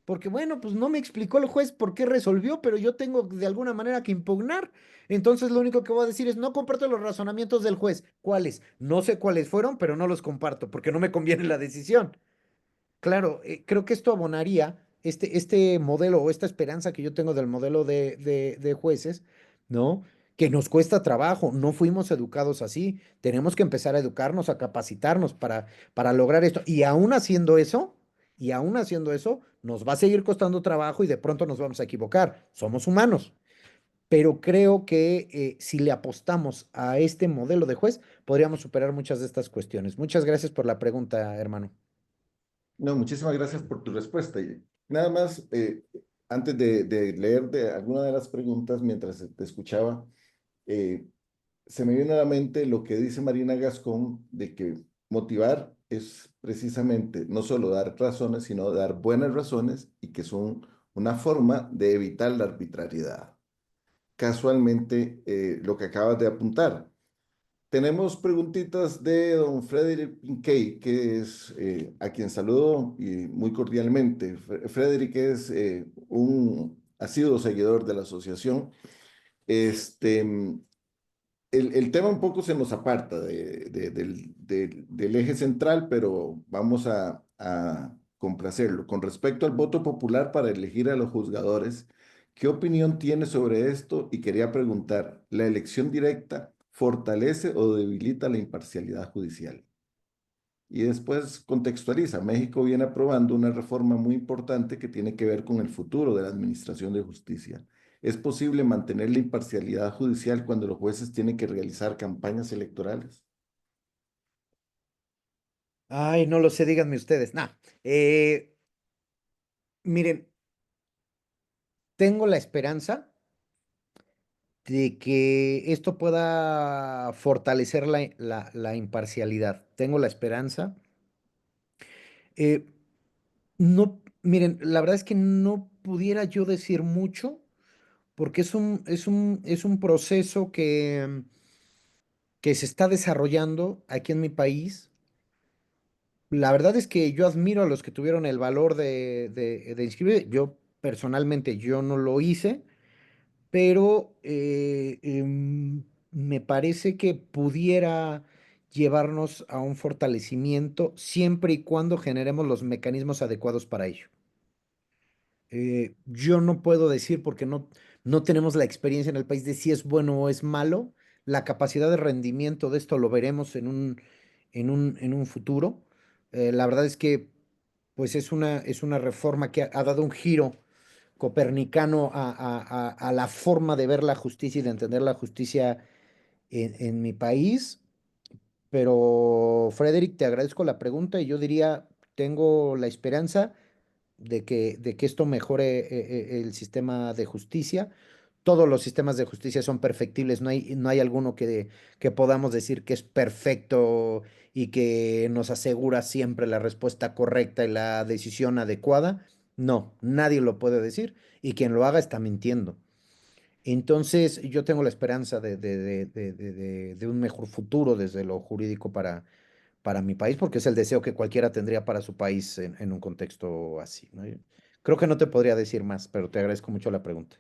Porque bueno, pues no me explicó el juez por qué resolvió, pero yo tengo de alguna manera que impugnar. Entonces lo único que voy a decir es, no comparto los razonamientos del juez. ¿Cuáles? No sé cuáles fueron, pero no los comparto porque no me conviene la decisión. Claro, creo que esto abonaría este modelo o esta esperanza que yo tengo del modelo de jueces, ¿no? Que nos cuesta trabajo, no fuimos educados así, tenemos que empezar a educarnos, a capacitarnos para lograr esto. Y aún haciendo eso, nos va a seguir costando trabajo y de pronto nos vamos a equivocar. Somos humanos, pero creo que si le apostamos a este modelo de juez, podríamos superar muchas de estas cuestiones. Muchas gracias por la pregunta, hermano. No, muchísimas gracias por tu respuesta. Y nada más, antes de leer de alguna de las preguntas mientras te escuchaba, eh, se me viene a la mente lo que dice Marina Gascón de que motivar es precisamente no solo dar razones, sino dar buenas razones y que son una forma de evitar la arbitrariedad. Casualmente, lo que acabas de apuntar. Tenemos preguntitas de don Frederick Pinkey, que es a quien saludo y muy cordialmente. Frederick es un asiduo seguidor de la asociación. Este, el tema un poco se nos aparta del eje central, pero vamos a complacerlo. Con respecto al voto popular para elegir a los juzgadores, ¿qué opinión tiene sobre esto? Y quería preguntar, ¿la elección directa fortalece o debilita la imparcialidad judicial? Y después contextualiza, México viene aprobando una reforma muy importante que tiene que ver con el futuro de la administración de justicia. ¿Es posible mantener la imparcialidad judicial cuando los jueces tienen que realizar campañas electorales? Ay, no lo sé, díganme ustedes. Nah, miren, tengo la esperanza de que esto pueda fortalecer la imparcialidad. Tengo la esperanza. Eh, no, miren, la verdad es que no pudiera yo decir mucho porque es un proceso que se está desarrollando aquí en mi país. La verdad es que yo admiro a los que tuvieron el valor de inscribir. Yo personalmente, yo no lo hice, pero me parece que pudiera llevarnos a un fortalecimiento siempre y cuando generemos los mecanismos adecuados para ello. Yo no puedo decir porque no tenemos la experiencia en el país de si es bueno o es malo. La capacidad de rendimiento de esto lo veremos en un futuro. La verdad es que pues es una reforma que ha dado un giro copernicano a la forma de ver la justicia y de entender la justicia en mi país. Pero, Frederick, te agradezco la pregunta y yo diría, tengo la esperanza de que esto mejore el sistema de justicia. Todos los sistemas de justicia son perfectibles, no hay alguno que podamos decir que es perfecto y que nos asegura siempre la respuesta correcta y la decisión adecuada. No, nadie lo puede decir y quien lo haga está mintiendo. Entonces, yo tengo la esperanza de un mejor futuro desde lo jurídico para mi país, porque es el deseo que cualquiera tendría para su país en un contexto así, ¿no? Creo que no te podría decir más, pero te agradezco mucho la pregunta.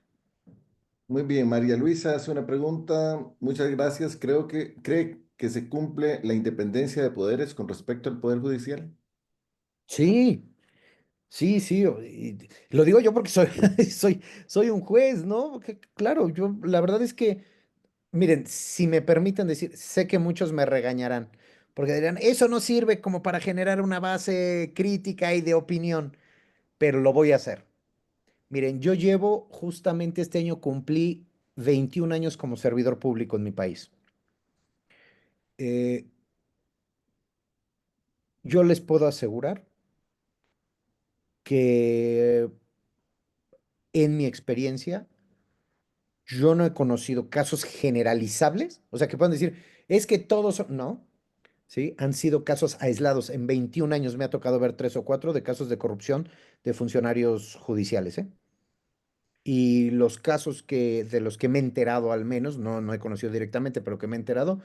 Muy bien, María Luisa hace una pregunta. Muchas gracias. ¿Cree que se cumple la independencia de poderes con respecto al Poder Judicial? Sí, sí, sí. Y lo digo yo porque soy, soy un juez, ¿no? Claro, yo la verdad es que, miren, si me permiten decir, sé que muchos me regañarán, porque dirán, eso no sirve como para generar una base crítica y de opinión, pero lo voy a hacer. Miren, yo llevo justamente este año cumplí 21 años como servidor público en mi país. Eh, yo les puedo asegurar que en mi experiencia yo no he conocido casos generalizables, o sea, que puedan decir, es que todos son, no, ¿sí? Han sido casos aislados. En 21 años me ha tocado ver tres o cuatro de casos de corrupción de funcionarios judiciales, ¿eh? Y los casos de los que me he enterado al menos, no he conocido directamente, pero que me he enterado,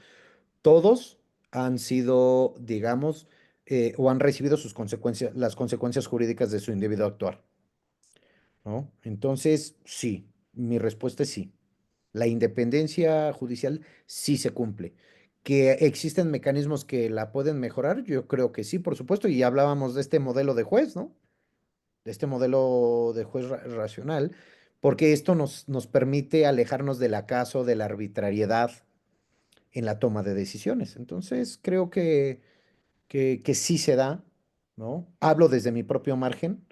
todos han sido, digamos, o han recibido sus consecuencias, las consecuencias jurídicas de su indebido actuar, ¿no? Entonces, sí, mi respuesta es sí. La independencia judicial sí se cumple. ¿Que existen mecanismos que la pueden mejorar? Yo creo que sí, por supuesto, y hablábamos de este modelo de juez, ¿no? de este modelo de juez racional, porque esto nos permite alejarnos del acaso, de la arbitrariedad en la toma de decisiones. Entonces, creo que sí se da, ¿no? Hablo desde mi propio margen,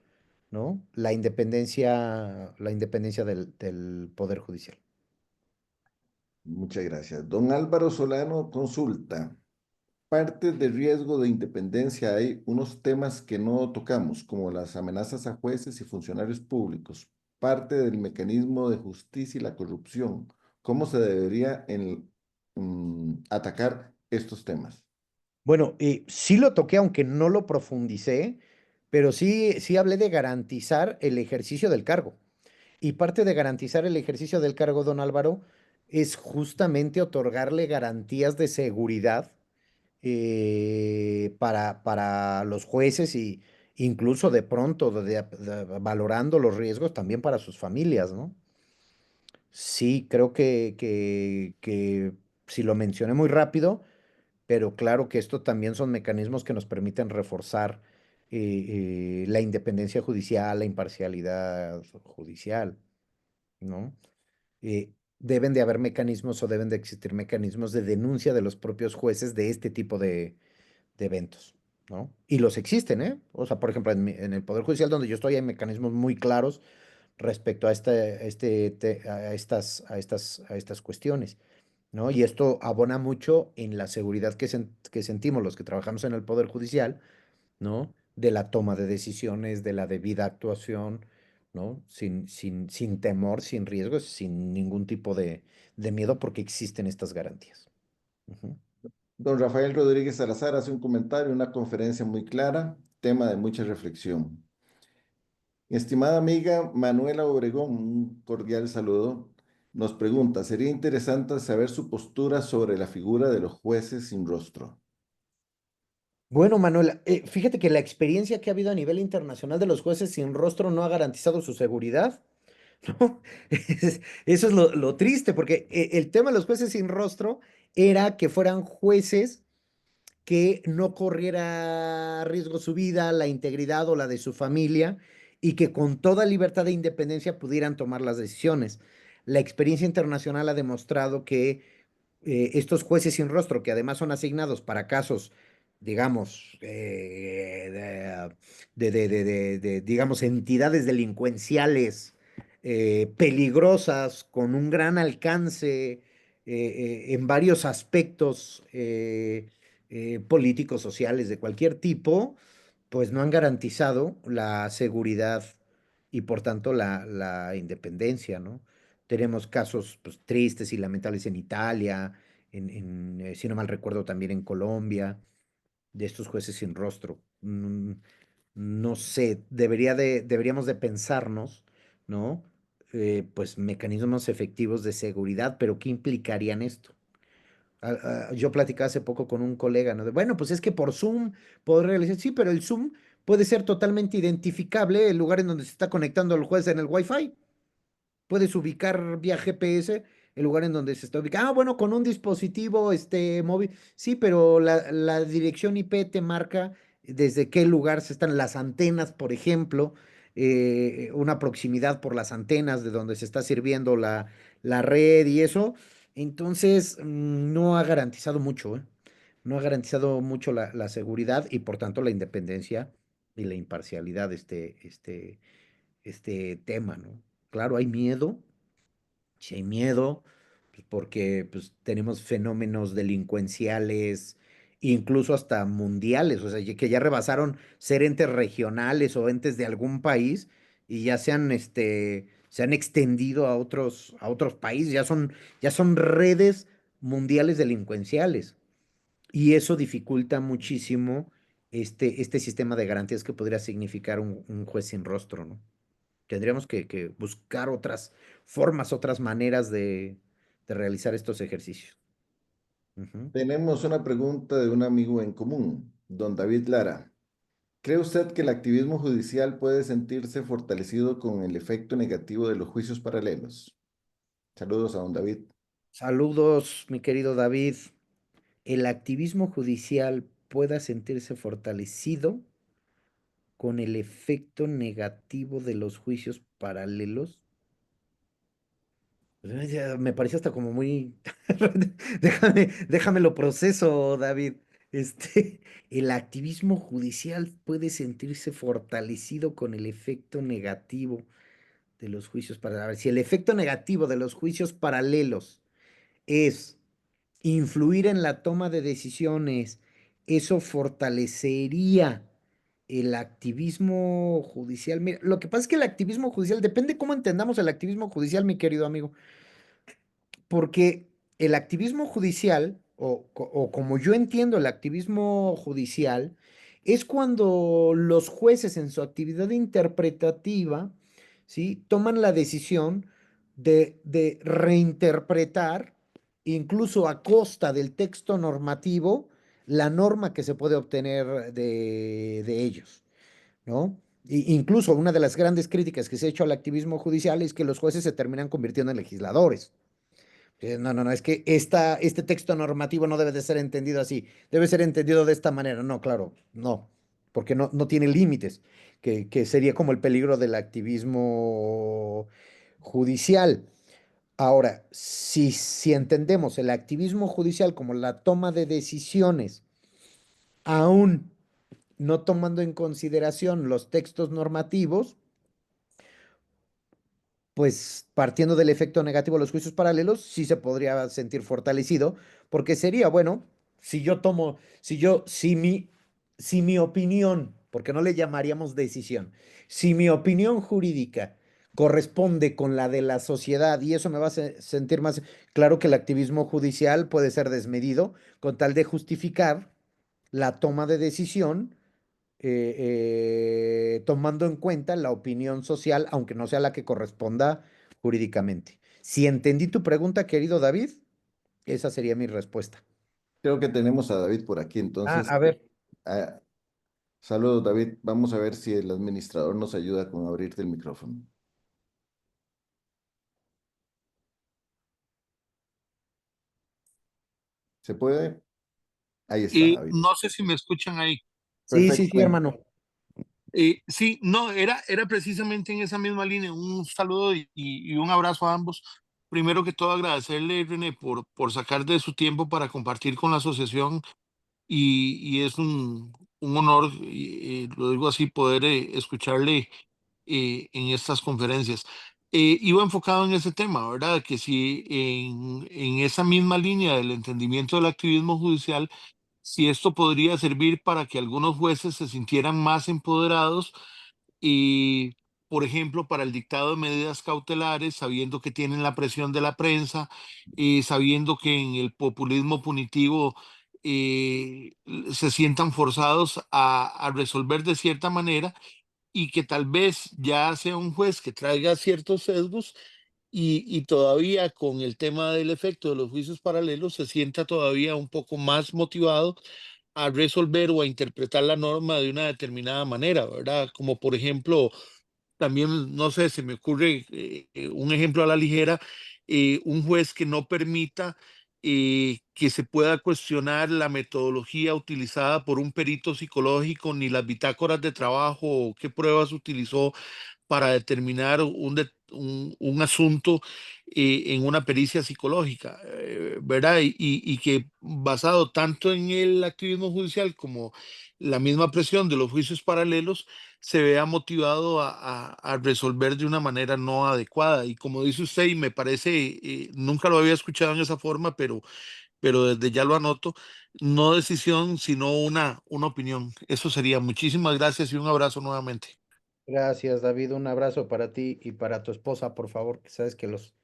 ¿no? La independencia del Poder Judicial. Muchas gracias. Don Álvaro Solano consulta. Parte de riesgo de independencia hay unos temas que no tocamos, como las amenazas a jueces y funcionarios públicos. Parte del mecanismo de justicia y la corrupción. ¿Cómo se debería atacar estos temas? Bueno, sí lo toqué, aunque no lo profundicé, pero sí hablé de garantizar el ejercicio del cargo. Y parte de garantizar el ejercicio del cargo, don Álvaro, es justamente otorgarle garantías de seguridad para los jueces y incluso de pronto, valorando los riesgos también para sus familias, ¿no? Sí, creo que si lo mencioné muy rápido, pero claro que esto también son mecanismos que nos permiten reforzar la independencia judicial, la imparcialidad judicial, ¿no? Deben de haber mecanismos o deben de existir mecanismos de denuncia de los propios jueces de este tipo de eventos, ¿no? Y los existen, ¿eh? O sea, por ejemplo, en el Poder Judicial donde yo estoy hay mecanismos muy claros respecto a estas cuestiones, ¿no? Y esto abona mucho en la seguridad que sentimos los que trabajamos en el Poder Judicial, ¿no? De la toma de decisiones, de la debida actuación, ¿no? Sin temor, sin riesgos, sin ningún tipo de miedo, porque existen estas garantías. Ujú. Don Rafael Rodríguez Salazar hace un comentario, una conferencia muy clara, tema de mucha reflexión. Mi estimada amiga Manuela Obregón, un cordial saludo, nos pregunta, sería interesante saber su postura sobre la figura de los jueces sin rostro. Bueno, Manuel, fíjate que la experiencia que ha habido a nivel internacional de los jueces sin rostro no ha garantizado su seguridad, ¿no? Eso es lo triste, porque el tema de los jueces sin rostro era que fueran jueces que no corriera riesgo su vida, la integridad o la de su familia, y que con toda libertad e independencia pudieran tomar las decisiones. La experiencia internacional ha demostrado que estos jueces sin rostro, que además son asignados para casos, digamos, digamos, entidades delincuenciales peligrosas, con un gran alcance en varios aspectos políticos, sociales, de cualquier tipo, pues no han garantizado la seguridad y por tanto la independencia, ¿no? Tenemos casos pues, tristes y lamentables en Italia, si no mal recuerdo, también en Colombia, de estos jueces sin rostro. No sé, deberíamos de pensarnos, ¿no? Pues mecanismos efectivos de seguridad, pero ¿qué implicarían esto? Yo platicaba hace poco con un colega, ¿no? Bueno, pues es que por Zoom puedo realizar, sí, pero el Zoom puede ser totalmente identificable el lugar en donde se está conectando el juez en el Wi-Fi. Puedes ubicar vía GPS el lugar en donde se está ubicando. Ah, bueno, con un dispositivo móvil. Sí, pero la dirección IP te marca desde qué lugar se están las antenas, por ejemplo, una proximidad por las antenas de donde se está sirviendo la red y eso. Entonces, no ha garantizado mucho, ¿eh? No ha garantizado mucho la seguridad y por tanto la independencia y la imparcialidad de este tema, ¿no? Claro, hay miedo, sí hay miedo, pues, porque pues, tenemos fenómenos delincuenciales, incluso hasta mundiales, o sea, que ya rebasaron ser entes regionales o entes de algún país y ya se han extendido a otros países, ya son redes mundiales delincuenciales. Y eso dificulta muchísimo este sistema de garantías que podría significar un juez sin rostro, ¿no? Tendríamos que buscar otras formas, otras maneras de realizar estos ejercicios. Ujú. Tenemos una pregunta de un amigo en común, don David Lara. ¿Cree usted que el activismo judicial puede sentirse fortalecido con el efecto negativo de los juicios paralelos? Saludos a don David. Saludos, mi querido David. ¿El activismo judicial pueda sentirse fortalecido? con el efecto negativo de los juicios paralelos. Me parece hasta como muy... déjame lo proceso, David. Este, el activismo judicial puede sentirse fortalecido con el efecto negativo de los juicios paralelos. A ver, si el efecto negativo de los juicios paralelos es influir en la toma de decisiones, eso fortalecería el activismo judicial. Mira, lo que pasa es que el activismo judicial, depende cómo entendamos el activismo judicial, mi querido amigo, porque el activismo judicial, o como yo entiendo el activismo judicial, es cuando los jueces en su actividad interpretativa, ¿sí? Toman la decisión de reinterpretar, incluso a costa del texto normativo, la norma que se puede obtener de ellos, ¿no? Incluso una de las grandes críticas que se ha hecho al activismo judicial es que los jueces se terminan convirtiendo en legisladores. No, es que este texto normativo no debe de ser entendido así, debe ser entendido de esta manera. No, claro, no, porque no tiene límites, que sería como el peligro del activismo judicial. Ahora, si entendemos el activismo judicial como la toma de decisiones, aún no tomando en consideración los textos normativos, pues partiendo del efecto negativo de los juicios paralelos, sí se podría sentir fortalecido, porque sería, bueno, si yo tomo, si mi opinión, porque no le llamaríamos decisión, si mi opinión jurídica corresponde con la de la sociedad y eso me va a sentir más, claro que el activismo judicial puede ser desmedido con tal de justificar la toma de decisión tomando en cuenta la opinión social, aunque no sea la que corresponda jurídicamente. Si entendí tu pregunta, querido David, esa sería mi respuesta. Creo que tenemos a David por aquí, Ah, entonces, a ver. ah, saludos David, vamos a ver si el administrador nos ayuda con abrirte el micrófono. ¿Se puede? Ahí está Y David. no sé si me escuchan ahí. Sí, sí, sí, Perfectamente. hermano. Sí, no, era precisamente en esa misma línea. Un saludo y un abrazo a ambos. Primero que todo, agradecerle, René, por sacar de su tiempo para compartir con la asociación y es un honor, lo digo así, poder escucharle en estas conferencias. Iba enfocado en ese tema, ¿verdad? Que si en esa misma línea del entendimiento del activismo judicial, si esto podría servir para que algunos jueces se sintieran más empoderados y, por ejemplo, para el dictado de medidas cautelares, sabiendo que tienen la presión de la prensa y sabiendo que en el populismo punitivo se sientan forzados a resolver de cierta manera y que tal vez ya sea un juez que traiga ciertos sesgos y todavía con el tema del efecto de los juicios paralelos se sienta todavía un poco más motivado a resolver o a interpretar la norma de una determinada manera, ¿verdad? Como por ejemplo, también, no sé, se me ocurre un ejemplo a la ligera, un juez que no permita que se pueda cuestionar la metodología utilizada por un perito psicológico, ni las bitácoras de trabajo o qué pruebas utilizó para determinar un asunto en una pericia psicológica, ¿verdad? Y que basado tanto en el activismo judicial como la misma presión de los juicios paralelos, se vea motivado a resolver de una manera no adecuada. Y como dice usted, y me parece, nunca lo había escuchado en esa forma, pero desde ya lo anoto, no decisión, sino una opinión. Eso sería. Muchísimas gracias y un abrazo nuevamente. Gracias, David. Un abrazo para ti y para tu esposa, por favor, que sabes que los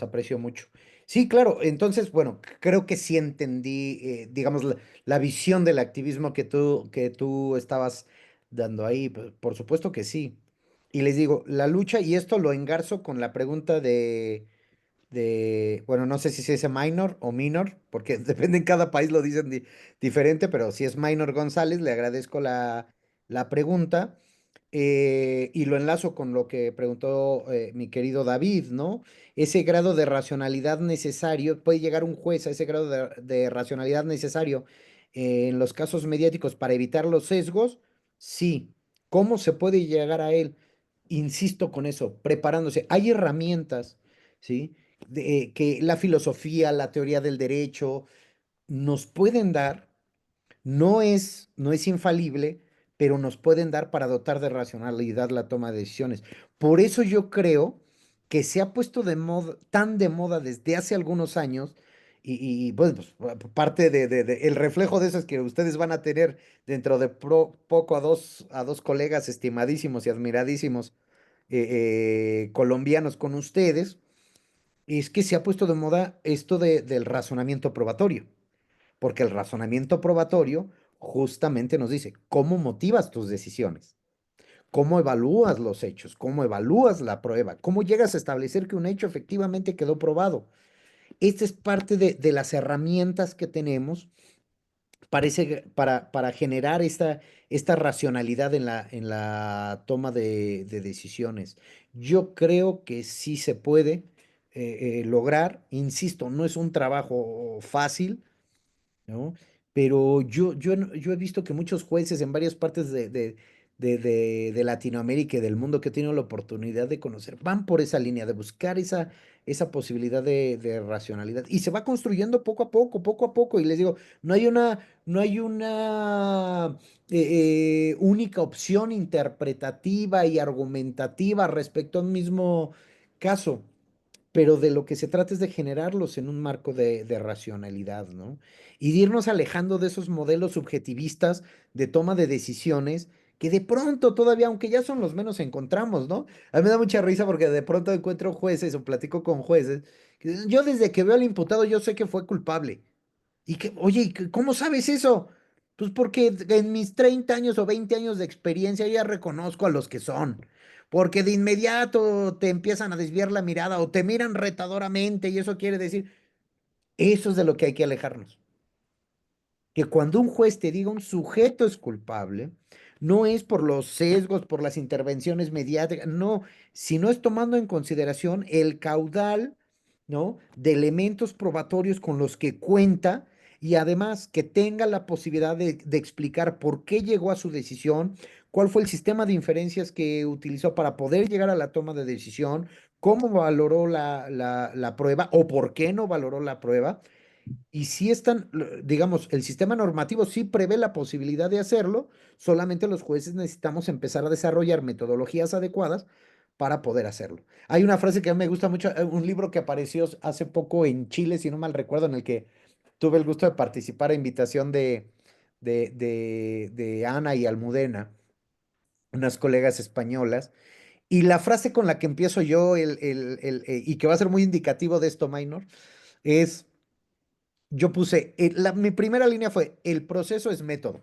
aprecio mucho. Sí, claro. Entonces, bueno, creo que sí entendí, digamos, la visión del activismo que tú estabas dando ahí. Por supuesto que sí. Y les digo, la lucha, y esto lo engarzo con la pregunta bueno, no sé si se dice minor o minor, porque depende en cada país lo dicen diferente, pero si es Minor González, le agradezco la pregunta. Y lo enlazo con lo que preguntó mi querido David, ¿no? Ese grado de racionalidad necesario, puede llegar un juez a ese grado de racionalidad necesario en los casos mediáticos para evitar los sesgos, sí, ¿Cómo se puede llegar a él? Insisto con eso, preparándose. Hay herramientas, ¿sí? Que la filosofía, la teoría del derecho nos pueden dar, no es infalible, pero nos pueden dar para dotar de racionalidad la toma de decisiones. Por eso yo creo que se ha puesto de moda, tan de moda desde hace algunos años, pues, parte el reflejo de eso es que ustedes van a tener dentro de poco a dos colegas estimadísimos y admiradísimos colombianos con ustedes, es que se ha puesto de moda esto del razonamiento probatorio, porque el razonamiento probatorio justamente nos dice cómo motivas tus decisiones, cómo evalúas los hechos, cómo evalúas la prueba, cómo llegas a establecer que un hecho efectivamente quedó probado. Esta es parte de las herramientas que tenemos para generar esta racionalidad en la toma de decisiones. Yo creo que sí se puede lograr, insisto, no es un trabajo fácil, ¿no? Pero yo he visto que muchos jueces en varias partes de Latinoamérica y del mundo que he tenido la oportunidad de conocer van por esa línea, de buscar esa posibilidad de racionalidad. Y se va construyendo poco a poco. Y les digo, no hay una única opción interpretativa y argumentativa respecto a un mismo caso, pero de lo que se trata es de generarlos en un marco de racionalidad, ¿no? Y de irnos alejando de esos modelos subjetivistas de toma de decisiones que de pronto todavía, aunque ya son los menos, encontramos, ¿no? A mí me da mucha risa porque de pronto encuentro jueces o platico con jueces que dicen, yo desde que veo al imputado yo sé que fue culpable. Y que, oye, ¿cómo sabes eso? Pues porque en mis 30 años o 20 años de experiencia ya reconozco a los que son. Porque de inmediato te empiezan a desviar la mirada o te miran retadoramente y eso quiere decir, eso es de lo que hay que alejarnos. Que cuando un juez te diga un sujeto es culpable, no es por los sesgos, por las intervenciones mediáticas, no, sino es tomando en consideración el caudal, ¿no? De elementos probatorios con los que cuenta y además que tenga la posibilidad de explicar por qué llegó a su decisión, cuál fue el sistema de inferencias que utilizó para poder llegar a la toma de decisión, cómo valoró la prueba o por qué no valoró la prueba. Y si están, digamos, el sistema normativo sí prevé la posibilidad de hacerlo, solamente los jueces necesitamos empezar a desarrollar metodologías adecuadas para poder hacerlo. Hay una frase que a mí me gusta mucho, un libro que apareció hace poco en Chile, si no mal recuerdo, en el que tuve el gusto de participar a invitación de Ana y Almudena, unas colegas españolas. Y la frase con la que empiezo yo, y que va a ser muy indicativo de esto, Minor, es yo puse, mi primera línea fue, el proceso es método.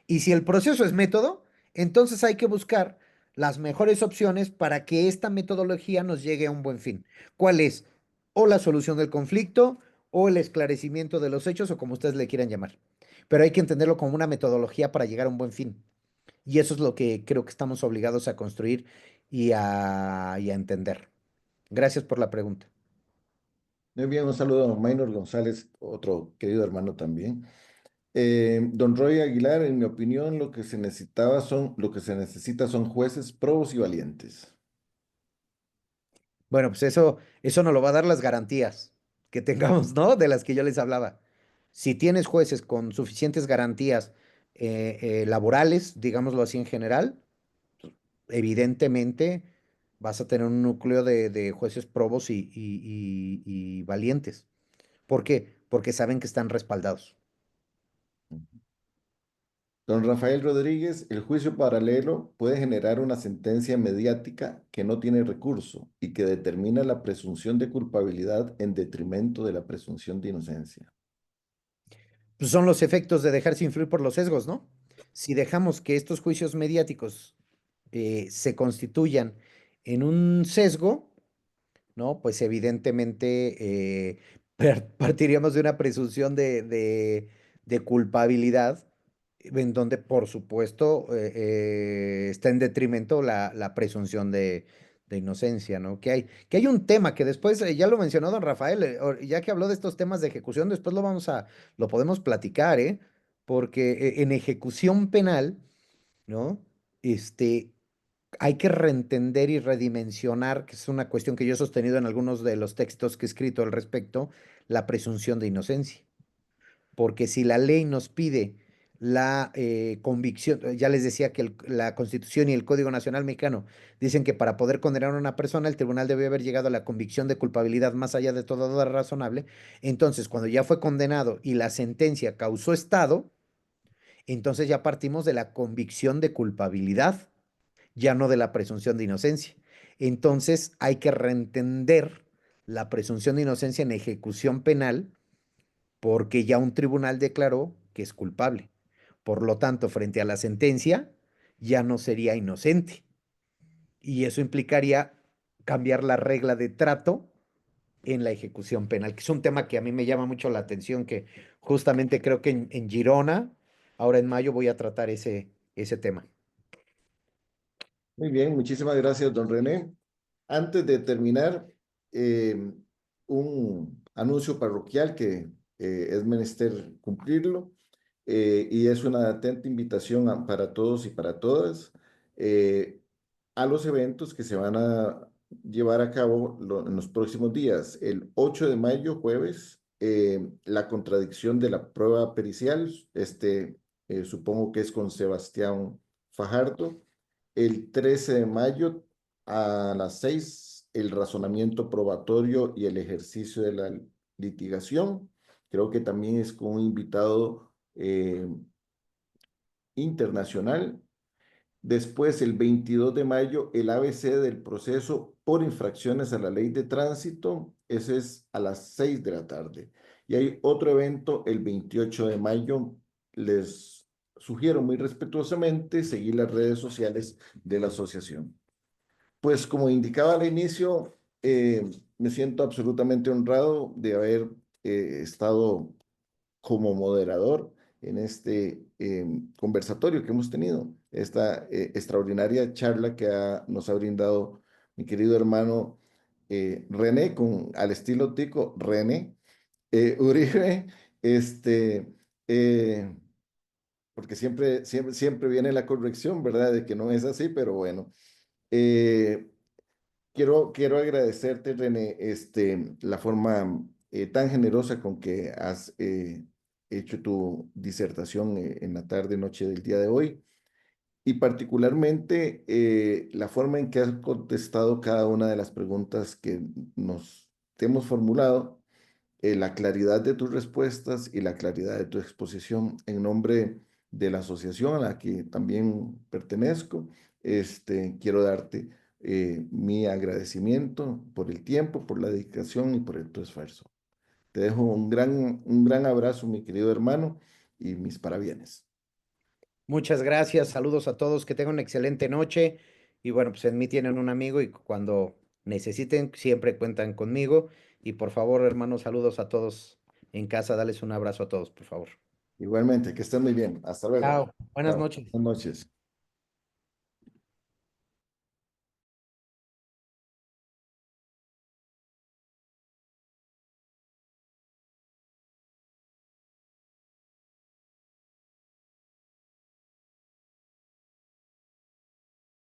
Y si el proceso es método, entonces hay que buscar las mejores opciones para que esta metodología nos llegue a un buen fin. ¿Cuál es? O la solución del conflicto, o el esclarecimiento de los hechos, o como ustedes le quieran llamar. Pero hay que entenderlo como una metodología para llegar a un buen fin. Y eso es lo que creo que estamos obligados a construir y a entender. Gracias por la pregunta. Muy bien, un saludo a don Maynor González, otro querido hermano también. Don Roy Aguilar, en mi opinión, lo que se necesita son jueces probos y valientes. Bueno, pues eso nos lo va a dar las garantías que tengamos, ¿no? De las que yo les hablaba. Si tienes jueces con suficientes garantías laborales, digámoslo así en general, evidentemente vas a tener un núcleo de jueces probos y valientes. ¿Por qué? Porque saben que están respaldados. Don Rafael Rodríguez, el juicio paralelo puede generar una sentencia mediática que no tiene recurso y que determina la presunción de culpabilidad en detrimento de la presunción de inocencia. Pues son los efectos de dejarse influir por los sesgos, ¿no? Si dejamos que estos juicios mediáticos se constituyan en un sesgo, ¿no? Pues evidentemente partiríamos de una presunción de culpabilidad, en donde por supuesto está en detrimento la presunción de inocencia, ¿no? Que hay un tema que después, ya lo mencionó don Rafael, ya que habló de estos temas de ejecución, después lo podemos platicar, ¿eh? Porque en ejecución penal, ¿no? este, hay que reentender y redimensionar, que es una cuestión que yo he sostenido en algunos de los textos que he escrito al respecto, la presunción de inocencia. Porque si la ley nos pide la convicción, ya les decía que la Constitución y el Código Nacional Mexicano dicen que para poder condenar a una persona, el tribunal debe haber llegado a la convicción de culpabilidad más allá de toda duda razonable. Entonces, cuando ya fue condenado y la sentencia causó estado, entonces ya partimos de la convicción de culpabilidad, ya no de la presunción de inocencia. Entonces, hay que reentender la presunción de inocencia en ejecución penal porque ya un tribunal declaró que es culpable. Por lo tanto, frente a la sentencia, ya no sería inocente. Y eso implicaría cambiar la regla de trato en la ejecución penal, que es un tema que a mí me llama mucho la atención, que justamente creo que en Girona, ahora en mayo, voy a tratar ese tema. Muy bien, muchísimas gracias, don René. Antes de terminar, un anuncio parroquial que es menester cumplirlo, y es una atenta invitación para todos y para todas eh, a los eventos que se van a llevar a cabo en los próximos días. El 8 de mayo, jueves, la contradicción de la prueba pericial, supongo que es con Sebastián Fajardo. El 13 de mayo a las 6, el razonamiento probatorio y el ejercicio de la litigación. Creo que también es con un invitado internacional. Después, el 22 de mayo, el ABC del proceso por infracciones a la ley de tránsito. Ese es a las 6 de la tarde. Y hay otro evento el 28 de mayo. Les sugiero muy respetuosamente seguir las redes sociales de la asociación. Pues como indicaba al inicio, me siento absolutamente honrado de haber estado como moderador en este conversatorio que hemos tenido, esta extraordinaria charla que nos ha brindado mi querido hermano René, al estilo tico, René Uribe, este, eh, porque siempre viene la corrección, ¿verdad? De que no es así, pero bueno. Eh, quiero agradecerte, René, la forma tan generosa con que has hecho tu disertación en la tarde, noche del día de hoy, y particularmente la forma en que has contestado cada una de las preguntas que te hemos formulado, la claridad de tus respuestas y la claridad de tu exposición en nombre de la asociación a la que también pertenezco. Quiero darte mi agradecimiento por el tiempo, por la dedicación y por tu esfuerzo. Te dejo un gran abrazo, mi querido hermano, y mis parabienes. Muchas gracias, saludos a todos, que tengan una excelente noche. Y bueno, pues en mí tienen un amigo y cuando necesiten, siempre cuentan conmigo. Y por favor, hermanos, saludos a todos en casa, dales un abrazo a todos, por favor. Igualmente, que estén muy bien. Hasta luego. Chao, buenas Chao. noches. Buenas noches.